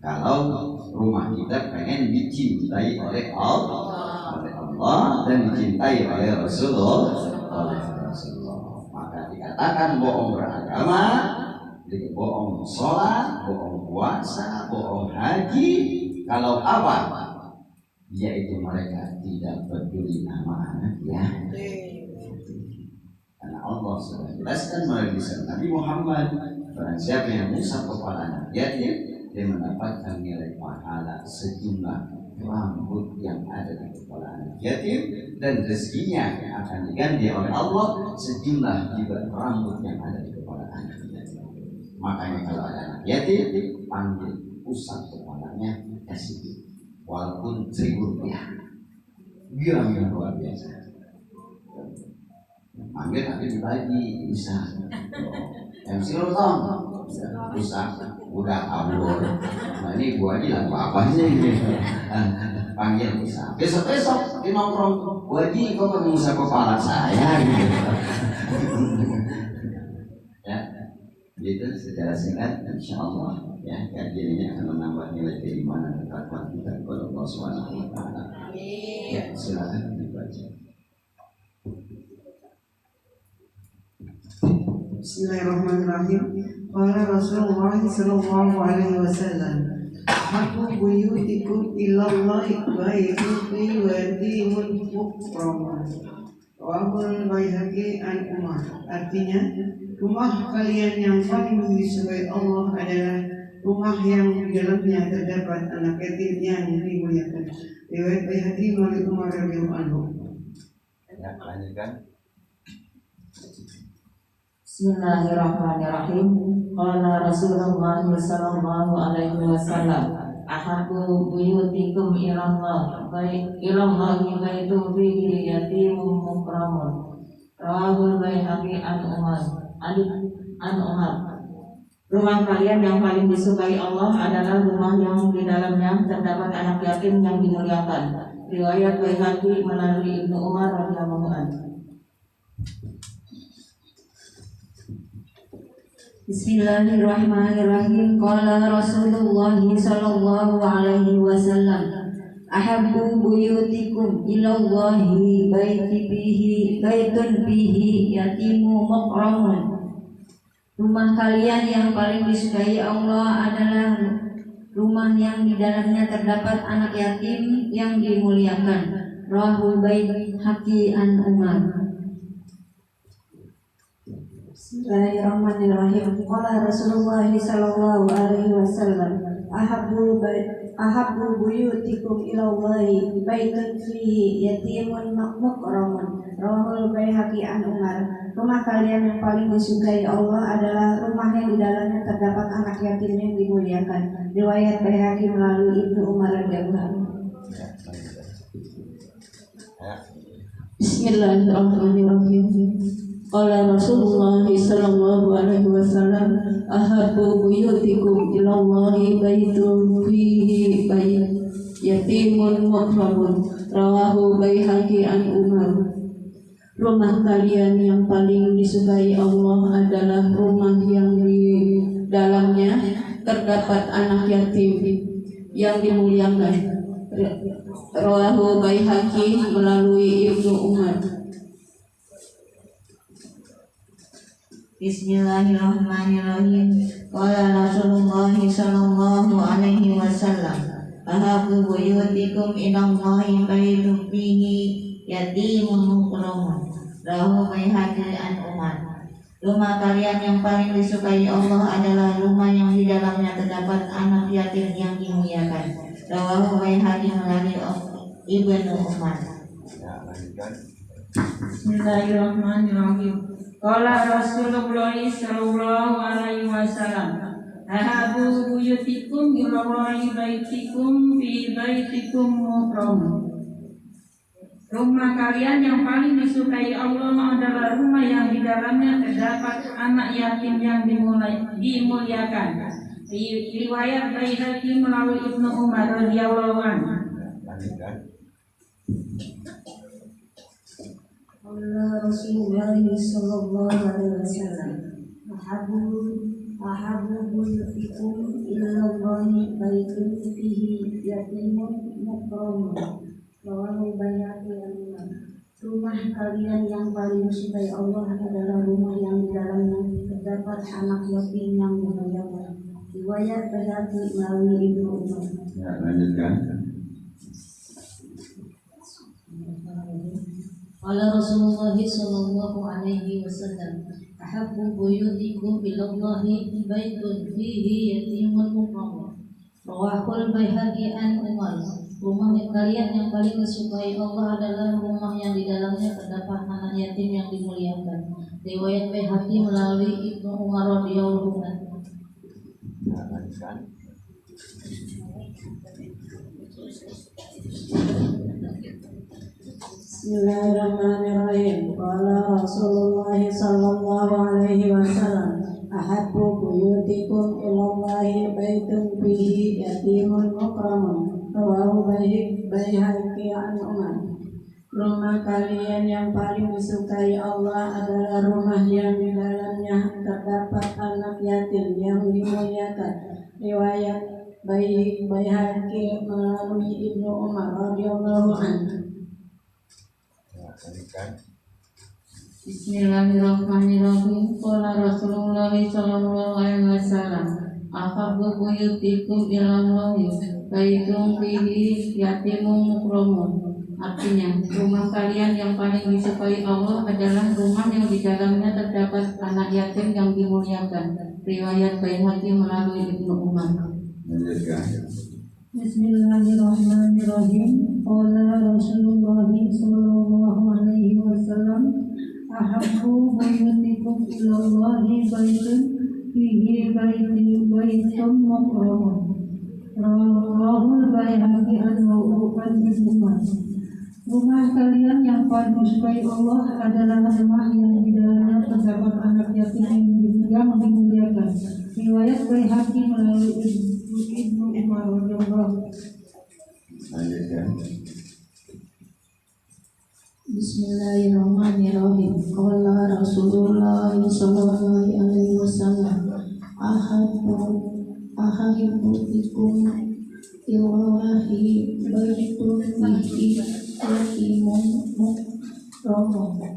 Kalau rumah kita pengen dicintai oleh Allah dan dicintai oleh Rasulullah, maka dikatakan bohong beragama, bohong sholat, bohong puasa, bohong haji. Kalau apa? yaitu mereka tidak peduli nama anak ya. Karena Allah sudah jelaskan melalui Nabi Muhammad, barang siapa yang mengusap kepala anak yatim, dia mendapatkan nilai pahala sejumlah rambut yang ada di kepala anak yatim, dan rezekinya yang akan diganti oleh Allah sejumlah juga rambut yang ada di kepala anak yatim. Makanya kalau ada anak yatim, panggil, usap kepalanya, kasih walaupun 1.000 rupiah, girang yang luar biasa. Panggil nanti dibagi bisa. MC Lotong usap udah kabur. Nah ini gua aja lagu apa sih? Panggil bisa. Besok di nongkrong, gua aja kok mengusap kepala saya gitu. Ya, gitu secara singkat, insya Allah ya kajian ini akan menambah nilai keimanan dan takwa kita kepada Allah Subhanahu Wa Taala. Ya, silakan dibaca. Bismillahirrahmanirrahim. Qala Rasulullah sallallahu alaihi wasallam, "Habbu buyutikum ilallahi baituki wa dimun mukraman." Rawahul Baihaqi an Umar. Artinya, rumah kalian yang paling disukai Allah adalah rumah yang di dalamnya terdapat anak yatim yang dimuliakan. Riwayat Baihaqi melalui Umar radhiyallahu anhu. Ya, lanjutkan. Bismillahirrahmanirrahim. Qala Rasulullah sallallahu alaihi wasallam, ahabbu buyutikum ilallah baitu fihi yatimun mukramun. Rawahul Baihaqi an Umar. Rumah kalian yang paling disukai Allah adalah rumah yang di dalamnya terdapat anak yatim yang dimuliakan. Riwayat Baihaqi melalui Ibnu Umar radhiyallahu anhu. Bismillahirrahmanirrahim. Qala Rasulullah sallallahu alaihi wasallam, ahabbu buyutikum ilallahi baitun fihi yatimu mukramun. Rumah kalian yang paling disukai Allah adalah rumah yang di dalamnya terdapat anak yatim yang dimuliakan. Rawahul Baihaqi an Umar. Bismillahirrahmanirrahim. Qala Rasulullah sallallahu alaihi wasallam, ahabbu buyutikum ilallahi baitun fihi yatimun mukramun. Rawahul Baihaqi an Umar. Rumah kalian yang paling disukai Allah adalah rumah yang di dalamnya terdapat anak yatim yang dimuliakan. Riwayat Baihaqi melalui Ibnu Umar radhiyallahu anhu. Bismillahirrahmanirrahim. Qala Rasulullah sallallahu alaihi wasallam, ahabbu buyutikum ilallahi baitun fihi yatimun mukramun. Rawahu Baihaqi an Umar. Rumah kalian yang paling disukai Allah adalah rumah yang di dalamnya terdapat anak yatim yang dimuliakan. Rawahu Baihaqi melalui Ibnu Umar. Bismillahirrahmanirrahim. Qala Rasulullah sallallahu alaihi wasallam, ahabbu buyutikum ilallahi baitun fihi yatimun mukramun. Rawahu Baihaqi an Umar. Rumah kalian yang paling disukai Allah adalah rumah yang di dalamnya terdapat anak yatim yang dimuliakan. Rawahu Baihaqi melalui Ibnu Umar. Bismillahirrahmanirrahim. Qala Rasulullah sallallahu alaihi wasallam, ahabbu buyutikum ilallahi baitikum fi baitikum mukramun. Rumah kalian yang paling disukai Allah adalah rumah yang di dalamnya terdapat anak yatim yang dimuliakan. Riwayat Baihaqi melalui Ibnu Umar radhiyallahu anhu. Allah Rasulullah sallallahu alaihi wasallam, ahabbu buyutikum ilallahi baitun fihi yatimun mukramun. Rawahu Baihaqi an Umar. Rumah kalian yang paling disukai Allah adalah rumah yang di dalamnya terdapat anak yatim yang dimuliakan. Riwayat Baihaqi melalui Ibnu Umar. Ya, lanjutkan. Qala Rasulullah sallallahu alaihi wasallam, ahabbu buyutikum ilallahi baitun fihi yatimun mukram. Rawahul Baihaqi an Umar. Rumah kalian yang paling disukai Allah adalah rumah yang di dalamnya terdapat anak yatim yang dimuliakan. Riwayat Baihaqi melalui Ibnu Umar radhiyallahu anhu. Bismillahirrahmanirrahim. Qala Rasulullah sallallahu alaihi wasallam, ahabbu buyutikum ilallahi baitun fihi yatimun mukramun. Rawahu Baihaqi an Umar. Rumah kalian yang paling disukai Allah adalah rumah yang di dalamnya terdapat anak yatim yang dimuliakan. Riwayat Baihaqi melalui Ibnu Umar radhiyallahu anhu. Bismillahirrahmanirrahim. Qala Rasulullah sallallahu alaihi wasallam, ahabbu buyutikum ilallahi baitun fihi yatimun mukramun. Artinya, rumah kalian yang paling disukai Allah adalah rumah yang di dalamnya terdapat anak yatim yang dimuliakan. Riwayat Baihaqi melalui Ibnu Umar. Bismillahirrahmanirrahim. Qala Rasulullah sallallahu alaihi wasallam, ahabbu buyutikum ilallahi baitun fihi baitun mukramun. Rawahul Baihaqi an Umar. Rumah kalian yang paling disukai Allah adalah rumah yang di dalamnya terdapat anak yatim yang dimuliakan. Riwayat Baihaqi melalui Ibnu Umar radhiyallahu. Bismillahirrahmanirrahim. Qala Rasulullah sallallahu alaihi wasallam, ahabbukum ilallahi baitun fihi yatimun mukramun.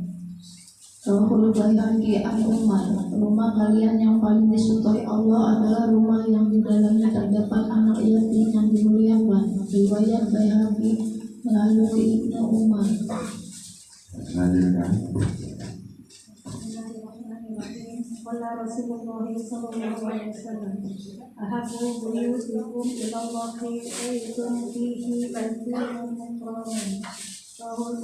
Rawahul Baihaqi an Umar. Rumah kalian yang paling disukai Allah adalah rumah yang di dalamnya terdapat anak yatim yang dimuliakan. Riwayat Baihaqi melalui Ibnu Umar. Qala Rasulullah sallallahu alaihi wasallam, ahabbu buyutikum ilallahi baitun fihi yatimun mukramun. Rawahul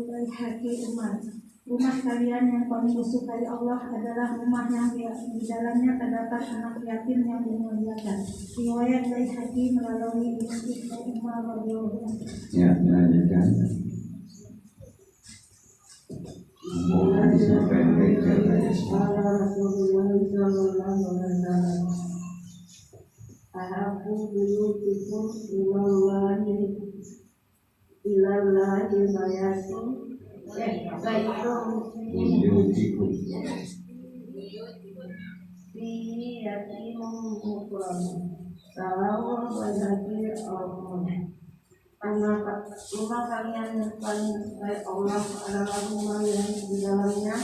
Baihaqi Umar. Rumah kalian yang paling disukai Allah adalah rumah yang di dalamnya terdapat anak yatim yang dimuliakan. Riwayat Baihaqi melalui Ibnu Umar radhiyallahu anhu. Ya, lanjutkan. Ahabbu buyutikum ilallahi baitun fihi yatimun mukramun. Rawahul Baihaqi rumah kalian yang paling disukai Allah adalah rumah yang di dalamnya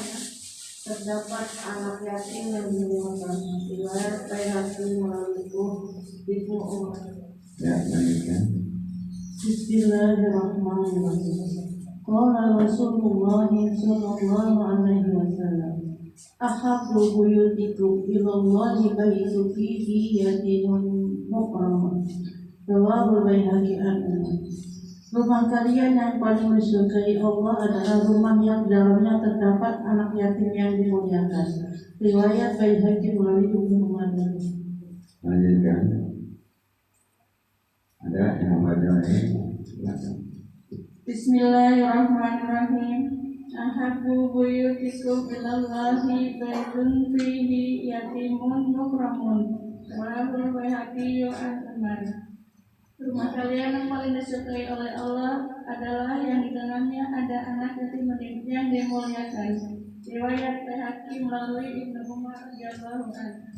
terdapat anak yatim yang dimuliakan. Riwayat Baihaqi melalui Ibnu Umar. Ya, lanjutkan. Bismillahirrahmanirrahim. Qala Rasulullah sallallahu alaihi wasallam, ahabbu buyutikum ilallahi baitun fihi yatimun mukramun. Rawahul Baihaqi an Umar. Rumah kalian yang paling disukai Allah adalah rumah yang di dalamnya terdapat anak yatim yang dimuliakan. Riwayat Baihaqi melalui Ibnu Umar. Lanjutkan. Ada yang baca ini? Bismillahirrahmanirrahim. Ahabbu buyutikum ilallahi baitun fihi yatimun mukramun. Rawahul Baihaqi an Umar. Rumah kalian yang paling disukai oleh Allah adalah yang di dalamnya ada anak yatim yang dimuliakan. Riwayat Baihaqi melalui Ibnu Umar radhiyallahu anhu.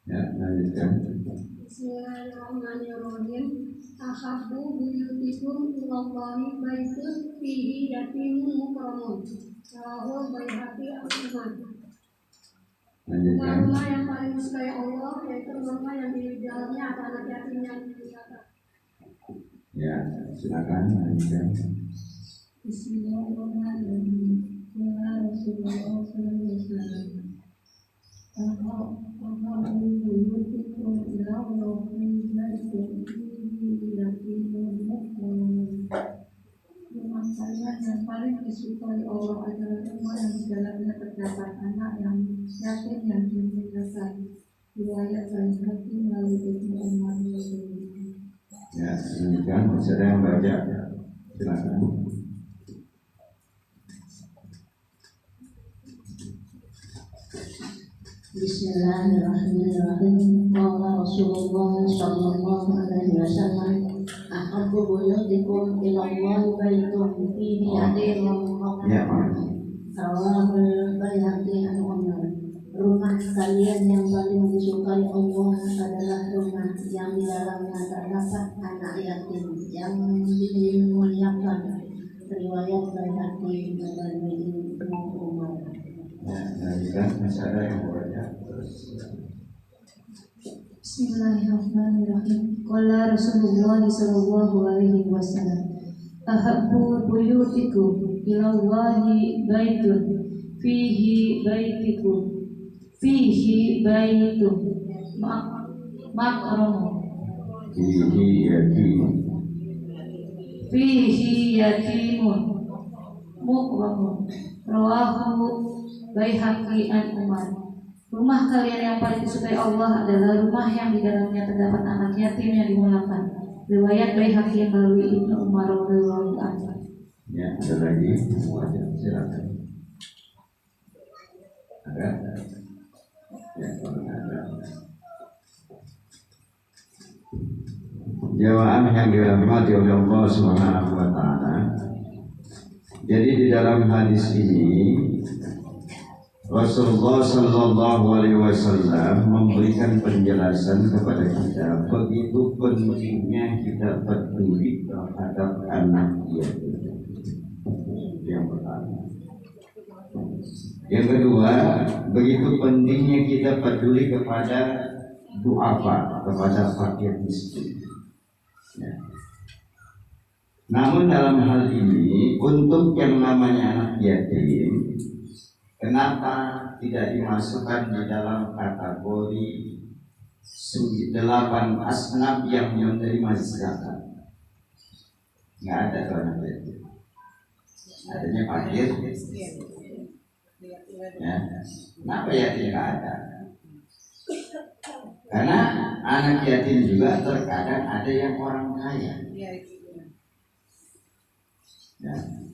Ya, lanjutkan. Bismillahirrahmanirrahim. Ahabbu buyutikum ilallahi baitun fihi yatimun mukramun. Rawahul Baihaqi an Umar. Lanjutkan. Rumah yang paling disukai Allah yaitu rumah yang di dalamnya ada anak yatim yang dimuliakan. Ya, silakan lanjutkan. Bismillahirrahmanirrahim. Ya Rasulullah sallallahu alaihi wasallam. Rumah kalian yang paling disukai Allah adalah rumah yang di dalamnya terdapat anak yang yatim yang dimuliakan. Riwayat Sahih Hakim melalui Ibnu Umar. Ya, demikian saya yang baca. Silakan. Bismillahirrahmanirrahim. Qala Rasulullah sallallahu alaihi wasallam, ahabbu buyutikum ila Allah baitun fihi yatim Ya, Rawahul Baihaqi an Umar. Rumah kalian yang paling disukai Allah adalah rumah yang di dalamnya terdapat anak yatim yang dimuliakan. Riwayat Baihaqi melalui Ibnu Umar. ya, demikian masih ada yang baca. Bismillahirrahmanirrahim. Qala Rasulullah sallallahu alaihi wasallam, ahabbu buyutikum ila Allahi baitun fihi baitun makramu fihi yatimun mukramun. Rawahu Baihaqi an Umar. Rumah kalian yang paling disukai Allah adalah rumah yang di dalamnya terdapat anak yatim yang dimuliakan. Riwayat Baihaqi melalui Ibnu Umar radhiyallahu anhu. Ya, ada lagi. Silakan. Ada? Ya, kalau ada. Jawaan yang dirahmati oleh Allah Subhanahu wa taala. Jadi di dalam hadis ini Rasulullah Sallallahu Alaihi Wasallam memberikan penjelasan kepada kita begitu pentingnya kita peduli terhadap anak yatim. Yang pertama. Yang kedua, begitu pentingnya kita peduli kepada duafa, kepada fakir miskin. Ya. Namun dalam hal ini untuk yang namanya anak yatim, kenapa tidak dimasukkan di dalam kategori 8 asnaf yang menerima zakat? Nggak ada tuh anak yatim. Adanya fakir. Ya. Kenapa yatim nggak ada? Karena anak yatim juga terkadang ada yang orang kaya. Ya,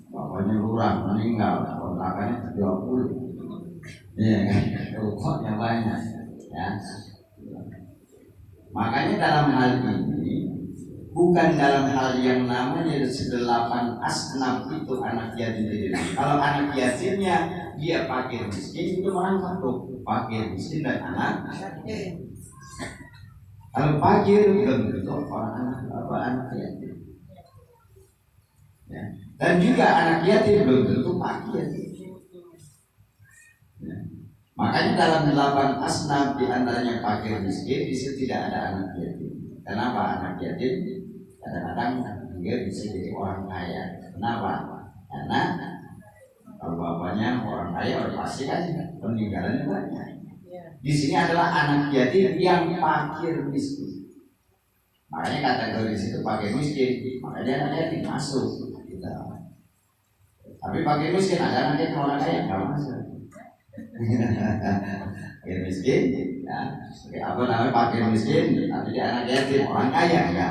bapaknya lurah meninggal, kontrakannya 20. Iya kan, rukuknya banyak. Ya. Makanya dalam hal ini bukan dalam hal yang namanya 8 asnaf itu anak yatim itu. Kalau anak yatimnya dia fakir miskin itu orang satu, fakir miskin dan anak. Kalau fakir belum tentu orang anak yatim. Ya. Dan juga anak yatim belum tentu fakir. Ya. Makanya dalam 8 asnaf di antaranya fakir miskin di situ tidak ada anak yatim. Kenapa anak yatim? Kadang-kadang dia bisa jadi orang kaya. Kenapa? Karena kalau bapaknya orang kaya udah pasti kan peninggalannya banyak. Di sini adalah anak yatim yang fakir miskin. Makanya kategori situ fakir miskin. Makanya anak yatim masuk. Tapi fakir miskin ada anak yatim orang kaya nggak masuk. Fakir miskin, ya. Apa namanya fakir miskin? Tapi dia anak yatim orang kaya ya.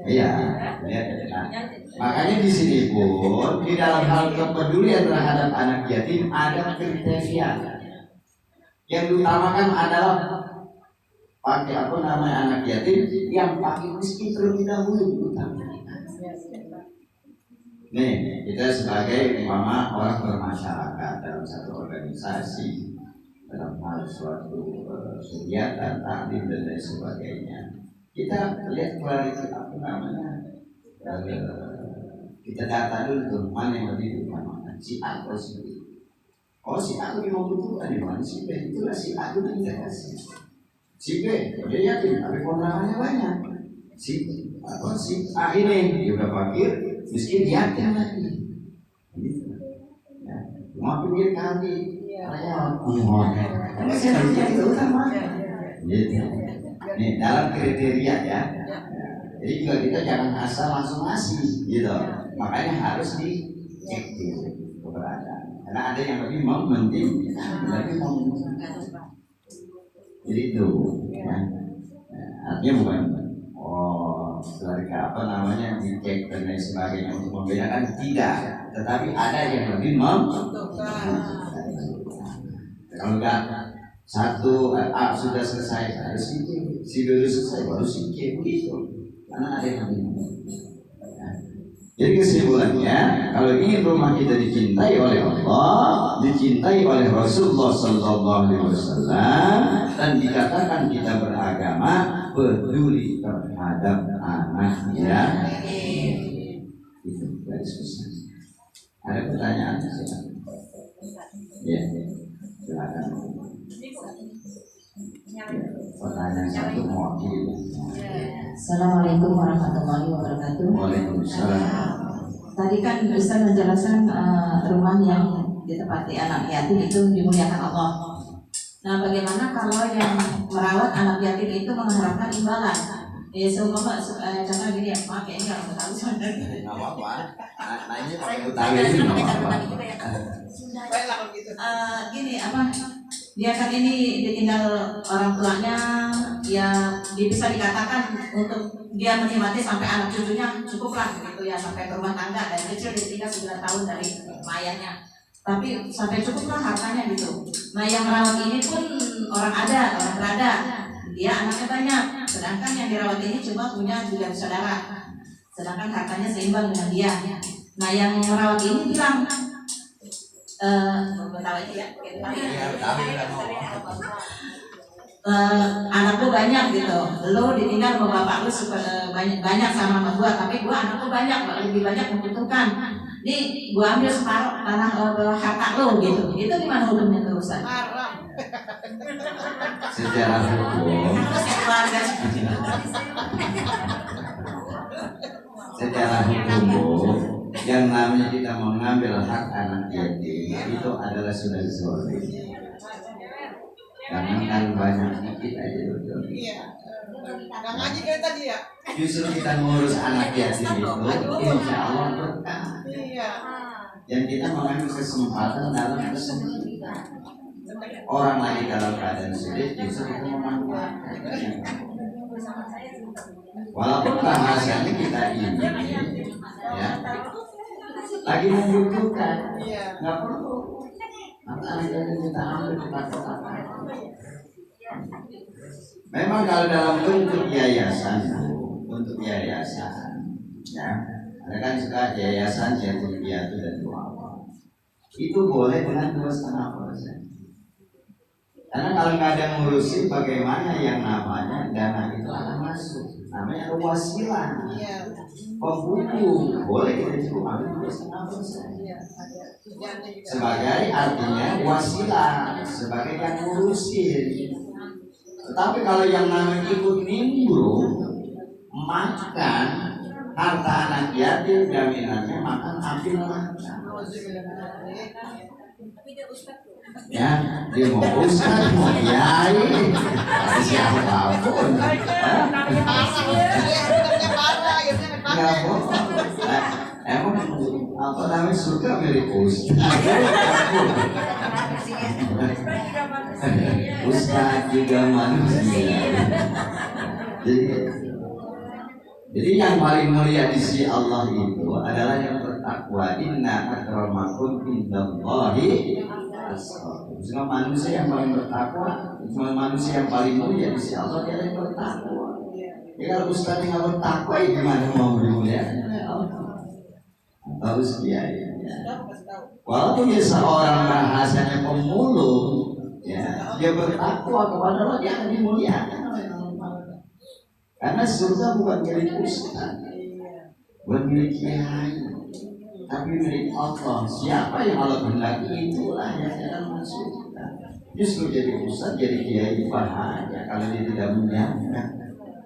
Iya, nah, makanya di sini pun di dalam hal kepedulian terhadap anak yatim ada kriteria. Yang diutamakan adalah pakai apa namanya anak yatim yang fakir miskin terlebih dahulu diutamakan. Nih, kita sebagai umpama orang bermasyarakat dalam satu organisasi, dalam hal suatu kegiatan, taklim dan lain sebagainya. Kita lihat kualitas apa namanya, kita data dulu tuh mana yang lebih diutamakan, si A atau si B. Oh si A lebih membutuhkan di mana si B, itulah si A itu kita kasih. Si B dia yakin tapi kontrakannya banyak. Si B atau si A ini dia udah fakir, miskin dia lagi. Gitu. Ya. Mau pinggir kali, saya itu utama. Gitu. Nih dalam kriteria ya. Jadi juga kita jangan asal langsung ngasih, gitu. Makanya harus dicek keberadaan. Karena ada yang lebih mementingkan, lebih jadi itu. Ya. Artinya bukan dari apa namanya dicek dan lain sebagainya untuk membedakan, tidak, tetapi ada yang lebih kalau enggak satu A sudah selesai harus si B selesai baru si C, begitu karena ada yang lebih jadi kesimpulannya, kalau ingin rumah kita dicintai oleh Allah, dicintai oleh Rasulullah SAW, dan dikatakan kita beragama, peduli terhadap anaknya. Itu garis besar. Ada pertanyaan? Ya, silakan. Pertanyaan satu mewakili. Assalamualaikum warahmatullahi wabarakatuh. Waalaikumsalam. Tadi kan Ustaz menjelaskan rumah yang ditempati anak yatim itu dimuliakan Allah. Nah, bagaimana kalau yang merawat anak yatim itu mengharapkan imbalan? Ya, seumpama contoh gini ya, maaf ya, enggak tahu sebenarnya. Nggak apa-apa. Nah ini pakai utang ini nggak apa-apa. Gini apa? Dia kan ini ditinggal orang tuanya, ya bisa dikatakan untuk dia menikmati sampai anak cucunya cukuplah gitu ya, sampai ke rumah tangga, dari kecil ditinggal 9 tahun dari mayatnya, tapi sampai cukuplah hartanya gitu. Nah yang merawat ini pun orang berada, dia anaknya banyak, sedangkan yang dirawat ini cuma punya 3 saudara, sedangkan hartanya seimbang dengan dia. Nah yang merawat ini bilang anakku banyak gitu, lo ditinggal sama bapak lu banyak sama mama gua, tapi gua anakku banyak, lebih banyak membutuhkan. Nih gua ambil separuh tanah harta lo gitu. Itu gimana hukumnya terusan? Secara hukum, secara hukum yang namanya kita mengambil hak anak yatim itu adalah sudah sesuatu. Karena kan banyak kita aja betul. Iya. Nggak ngaji kayak tadi ya. Justru kita ngurus anak yatim itu, insya Allah berkah. Iya. Dan kita mengambil kesempatan dalam kesempitan. Orang lagi dalam keadaan sulit, justru kita memanfaatkan. Walaupun bahasanya kita ini, ya, lagi membutuhkan, nggak perlu. Maka kita ambil tempat-tempat. Memang kalau dalam bentuk yayasan, ya, ada kan suka yayasan yatim piatu dan duafa. Itu boleh dengan 2,5%. Karena kalau nggak ada ngurusin, bagaimana yang namanya dana itu akan masuk? Namanya wasilah. Penghubung boleh kita juga ambil 2,5%. Sebagai artinya wasilah, sebagai yang ngurusin. Tetapi kalau yang namanya ikut nimbrung, makan harta anak yatim, jaminannya makan ambil makan. Ya, dia mau ustaz, mau kiai, siapapun. Nggak bohong. Emang apa namanya surga milik ustaz. Ustaz juga manusia. Jadi yang paling mulia di sisi Allah itu adalah yang bertakwa. Inna akramakum indallahi atqakum. Semua manusia yang paling bertakwa, semua manusia yang paling mulia di sisi Allah adalah yang bertakwa. Ya kalau ustaz yang nggak bertakwa, gimana mau dimuliakan? Harus kiai. Walaupun dia seorang bahasanya pemulung, ya, dia bertakwa kepada Allah, dia akan dimuliakan oleh Allah. Karena surga bukan milik ustaz, bukan milik kiai, tapi milik Allah. Siapa yang Allah kehendaki, itulah yang akan masuk. Justru jadi ustaz, jadi kiai bahaya kalau dia tidak menyangka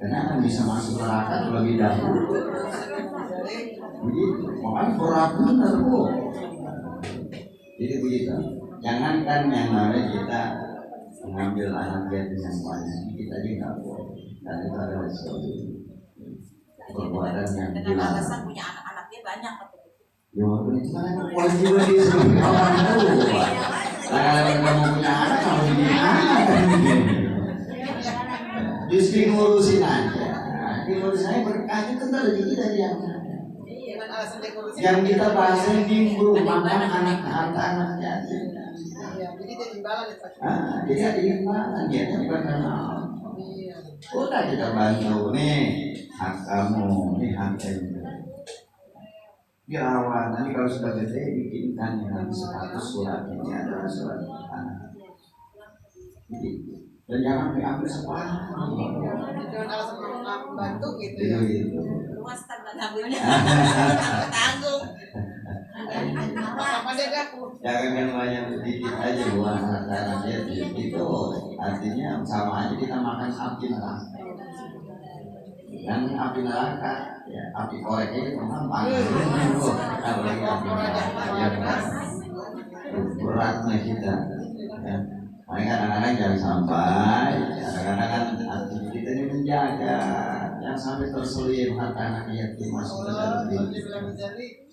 karena akan bisa masuk neraka terlebih dahulu. Begitu, makanya berat benar Bu. Jadi begitu. Jangankan yang namanya kita mengambil anak yatim yang banyak, kita aja nggak boleh. Dan itu adalah sesuatu perbuatan yang dilarang. Alasan punya anak-anak dia banyak. Ya waktu itu kan kewajiban dia sebagai orang tua. Kalau kamu punya anak, kamu punya anak. Justru ngurusin aja. Ngurusin aja berkahnya tentu lebih dari yang kita bahas yang timbul makan anak-anak yatim. Jadi ada imbalan dia bukan karena udah kita bantu nih hak kamu, nih hak kamu. Dirawat nanti kalau sudah gede bikinkan yang status surat ini adalah surat anak. Jadi dan jangan diambil separuh. Jangan alasan membantu gitu ya. Gitu. Luas tanpa ngambilnya. Tanggung. Apa dia gaku? Jangan yang banyak sedikit aja buat anak-anak yatim itu artinya sama aja kita makan api neraka. Dan api neraka, ya api korek itu memang panas. Apalagi api neraka, beratnya kita. Ya. Makanya kadang-kadang jangan sampai, kadang-kadang kan hati kita ini menjaga, jangan sampai terselip anak-anak yatim masuk ke dalam diri.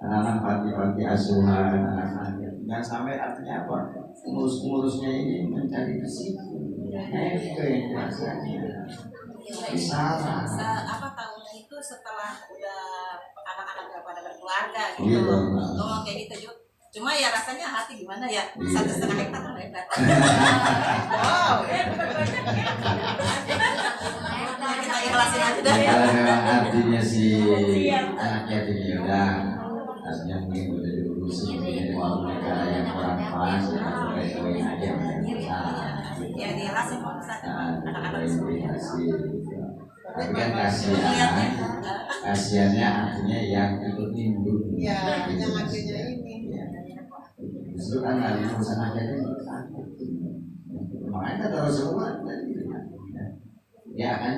Anak-anak panti-panti asuhan, anak-anak yatim, jangan sampai artinya apa? Ngurus-ngurusnya ini mencari risiko. Itu yang biasanya. Salah. Apa tahunnya itu setelah udah anak-anak udah pada berkeluarga gitu. Gitu. Ngomong kayak gitu Juk. Cuma ya rasanya hati gimana ya? 1,5 hektar kan hebat. Wow. Kita ikhlasin aja dah. Kalau memang artinya si anak yatim ya udah, artinya mungkin udah diurus seperti warung negara yang kurang pas, atau kawin aja Ya diikhlasin kok bisa. Anak-anak tapi kan kasihannya artinya yang ikut nimbrung. Ya, yang artinya ini. Justru kan dari urusan aja itu sakit. Makanya kata Rasulullah dia akan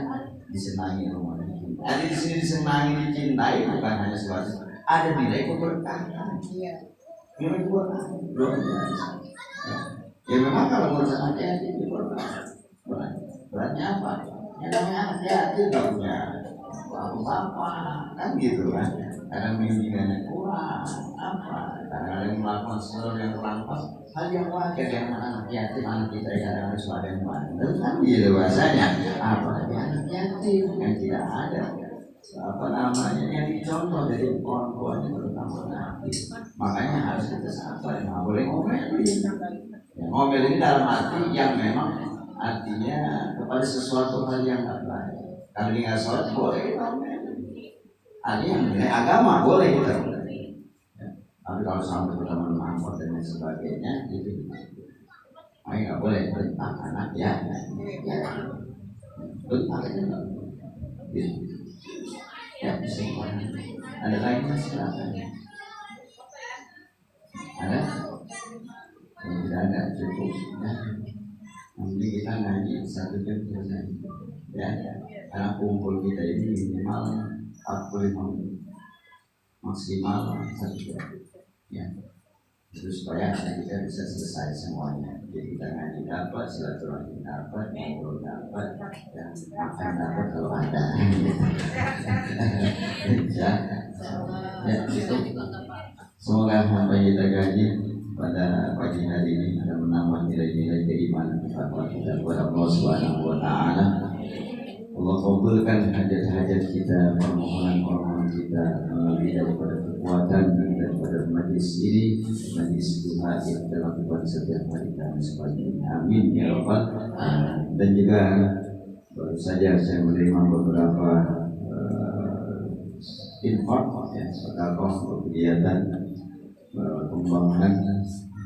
disenangi rumahnya. Ada di sini disenangi, dicintai bukan hanya sebatas ada nilai keberkahan. Iya. Nilai keberkahan. Ya memang kalau urusan aja itu berkah. Beratnya apa? Yang namanya anak yatim nggak punya apa-apa kan gitu kan. Kadang bimbingannya kurang apa, kadang-kadang melakukan sesuatu yang kurang pas, hal yang wajar yang anak yatim, anak kita yang harus ada yang bandel kan gitu bahasanya. Apalagi anak yatim yang tidak ada apa namanya yang dicontoh dari kawan-kawannya terutama nanti. Makanya harus kita sabar, nggak boleh ngomelin. Ya, ngomel ini dalam arti yang memang artinya kepada sesuatu hal yang nggak baik. Kalau dia nggak sholat boleh ngomel. Artinya mengenai agama boleh kita. Ya. Tapi kalau sampai kita menangkap dan sebagainya itu nggak boleh perintah anak ya. Perintah aja nggak boleh. Ya bisa. Ada lagi mas silakan. Ada? Tidak ada cukup. Ya. Nanti kita ngaji 1 jam selesai. Ya. Karena kumpul kita ini minimal 45 menit maksimal 1 jam ya, itu supaya kita bisa selesai semuanya. Jadi kita ngaji dapat, silaturahmi dapat, ngobrol dapat, dan makan dapat kalau ada. Ya itu. Semoga apa yang kita gaji pada pagi hari ini akan menambah nilai-nilai keimanan kita kepada Allah Subhanahu Wa Taala. Allah kabulkan hajat-hajat kita, permohonan-permohonan kita lebih daripada kekuatan daripada majlis ini, majlis Tuhan yang kita lakukan setiap hari kami sebagai amin ya rabbal alamin. Dan juga baru saja saya menerima beberapa infak ya, sedekah kegiatan pembangunan,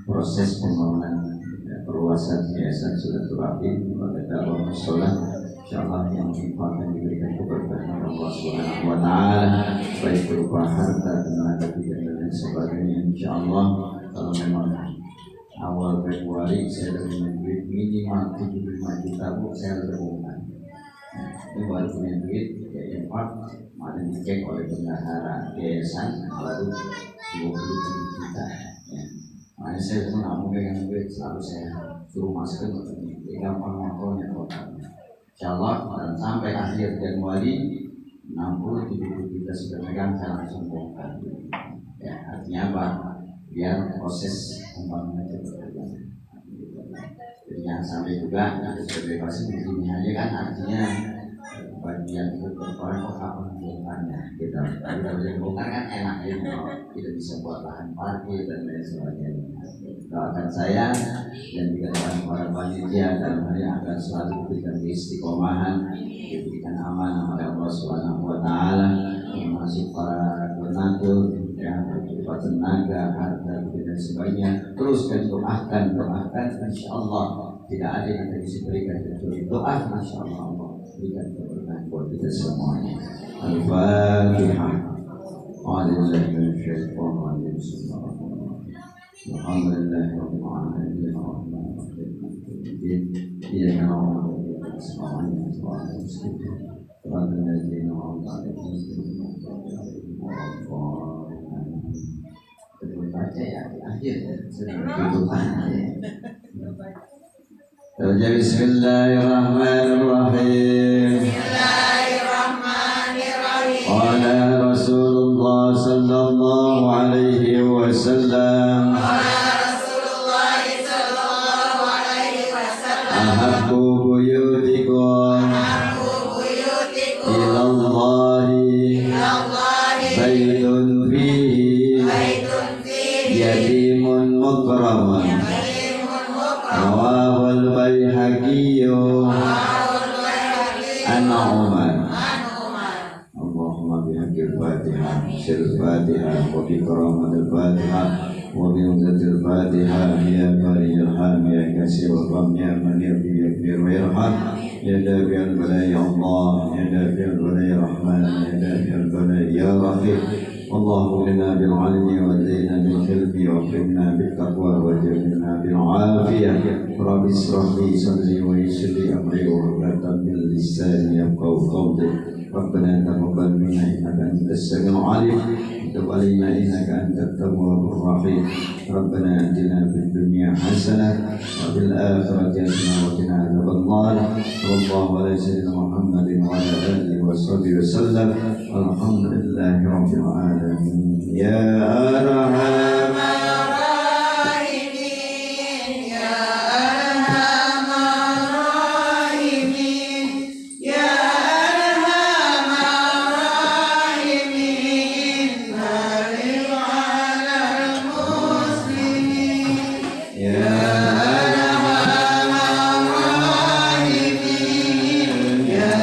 proses pembangunan perluasan yayasan silaturahim pada dakwah musola. InsyaAllah yang akan diberikan keberkahan Allah Subhanahu Wa Taala, baik berupa harta, tenaga, pikiran dan sebagainya. InsyaAllah kalau memang awal Februari saya sudah duit minimal 75 juta, saya sudah umumkan. Ini baru punya duit ya import, mana dicek oleh bendahara yayasan baru 20 juta. Ya. Makanya saya pun nggak mau pegang duit, selalu saya suruh masukin ke ini, gampang ngaturnya totalnya. Insya Allah sampai akhir Januari 60-70 juta sudah pegang, saya langsung bongkar. Ya, artinya apa? Biar proses pembangunan itu berjalan. Jadi jangan sampai juga sudah bebasin di sini aja kan, artinya bagian itu berkorek kok kapan bongkarnya gitu. Tapi kalau yang bongkar kan enak ya, tidak bisa buat lahan parkir dan lain sebagainya. Doakan saya dan juga doakan para panitia dalam hal ini agar selalu diberikan istiqomahan, diberikan amanah oleh Allah Subhanahu Wa Taala, termasuk para donatur yang berupa tenaga, harta, dan sebagainya. Terus dan doakan, insya Allah tidak ada yang bisa berikan kecuali doa. Insya Allah Allah berikan keberkahan buat kita semuanya. Al-Fatihah. Alhamdulillahirabbil alamin. Iyyaka na'budu wa iyyaka nasta'in. Baca ya di akhir ya. Bismillahirrahmanirrahim. Qala Rasulullah sallallahu alaihi wasallam. Ahabbu buyutikum ilallahi baitun fihi yatimun mukramun. Rawahul Baihaqiyyu an Umar. Allahumma bihaqqil Fatihah, syiril Fatihah, wa bi karamatil Fatihah, wa bi umzatil Fatihah, ya bariyal ham, ya kasirul ram, ya man yakbir wa yarham, ya dafi'al bala ya Allah, ya dafi'al bala ya Rahman, ya dafi'al bala ya Rahim. اللهم لنا بالعلم وزينا بالحلم واكرمنا بالتقوى وجعلنا بالعافيه. رب اشرح لي صدري ويسر لي امري واحلل من لساني يفقهوا قولي. ربنا تقبل منا انك انت السميع العليم وتب علينا انك انت التواب الرحيم. ربنا اتنا في الدنيا حسنه وفي الاخره حسنه وقنا عذاب النار. صلى الله على سيدنا محمد وعلى اله وصحبه وسلم. الحمد لله رب العالمين. يا ارحم الراحمين يا ارحم الراحمين يا ارحم الراحمين. بارك على المسلمين يا ارحم الراحمين يا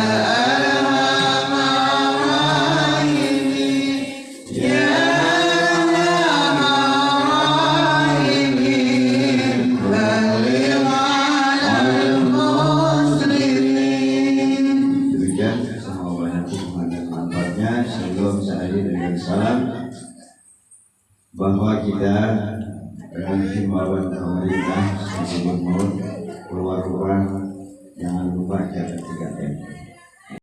bahwa kita dengan himbauan pemerintah sebelum keluar rumah jangan lupa jaga 3M.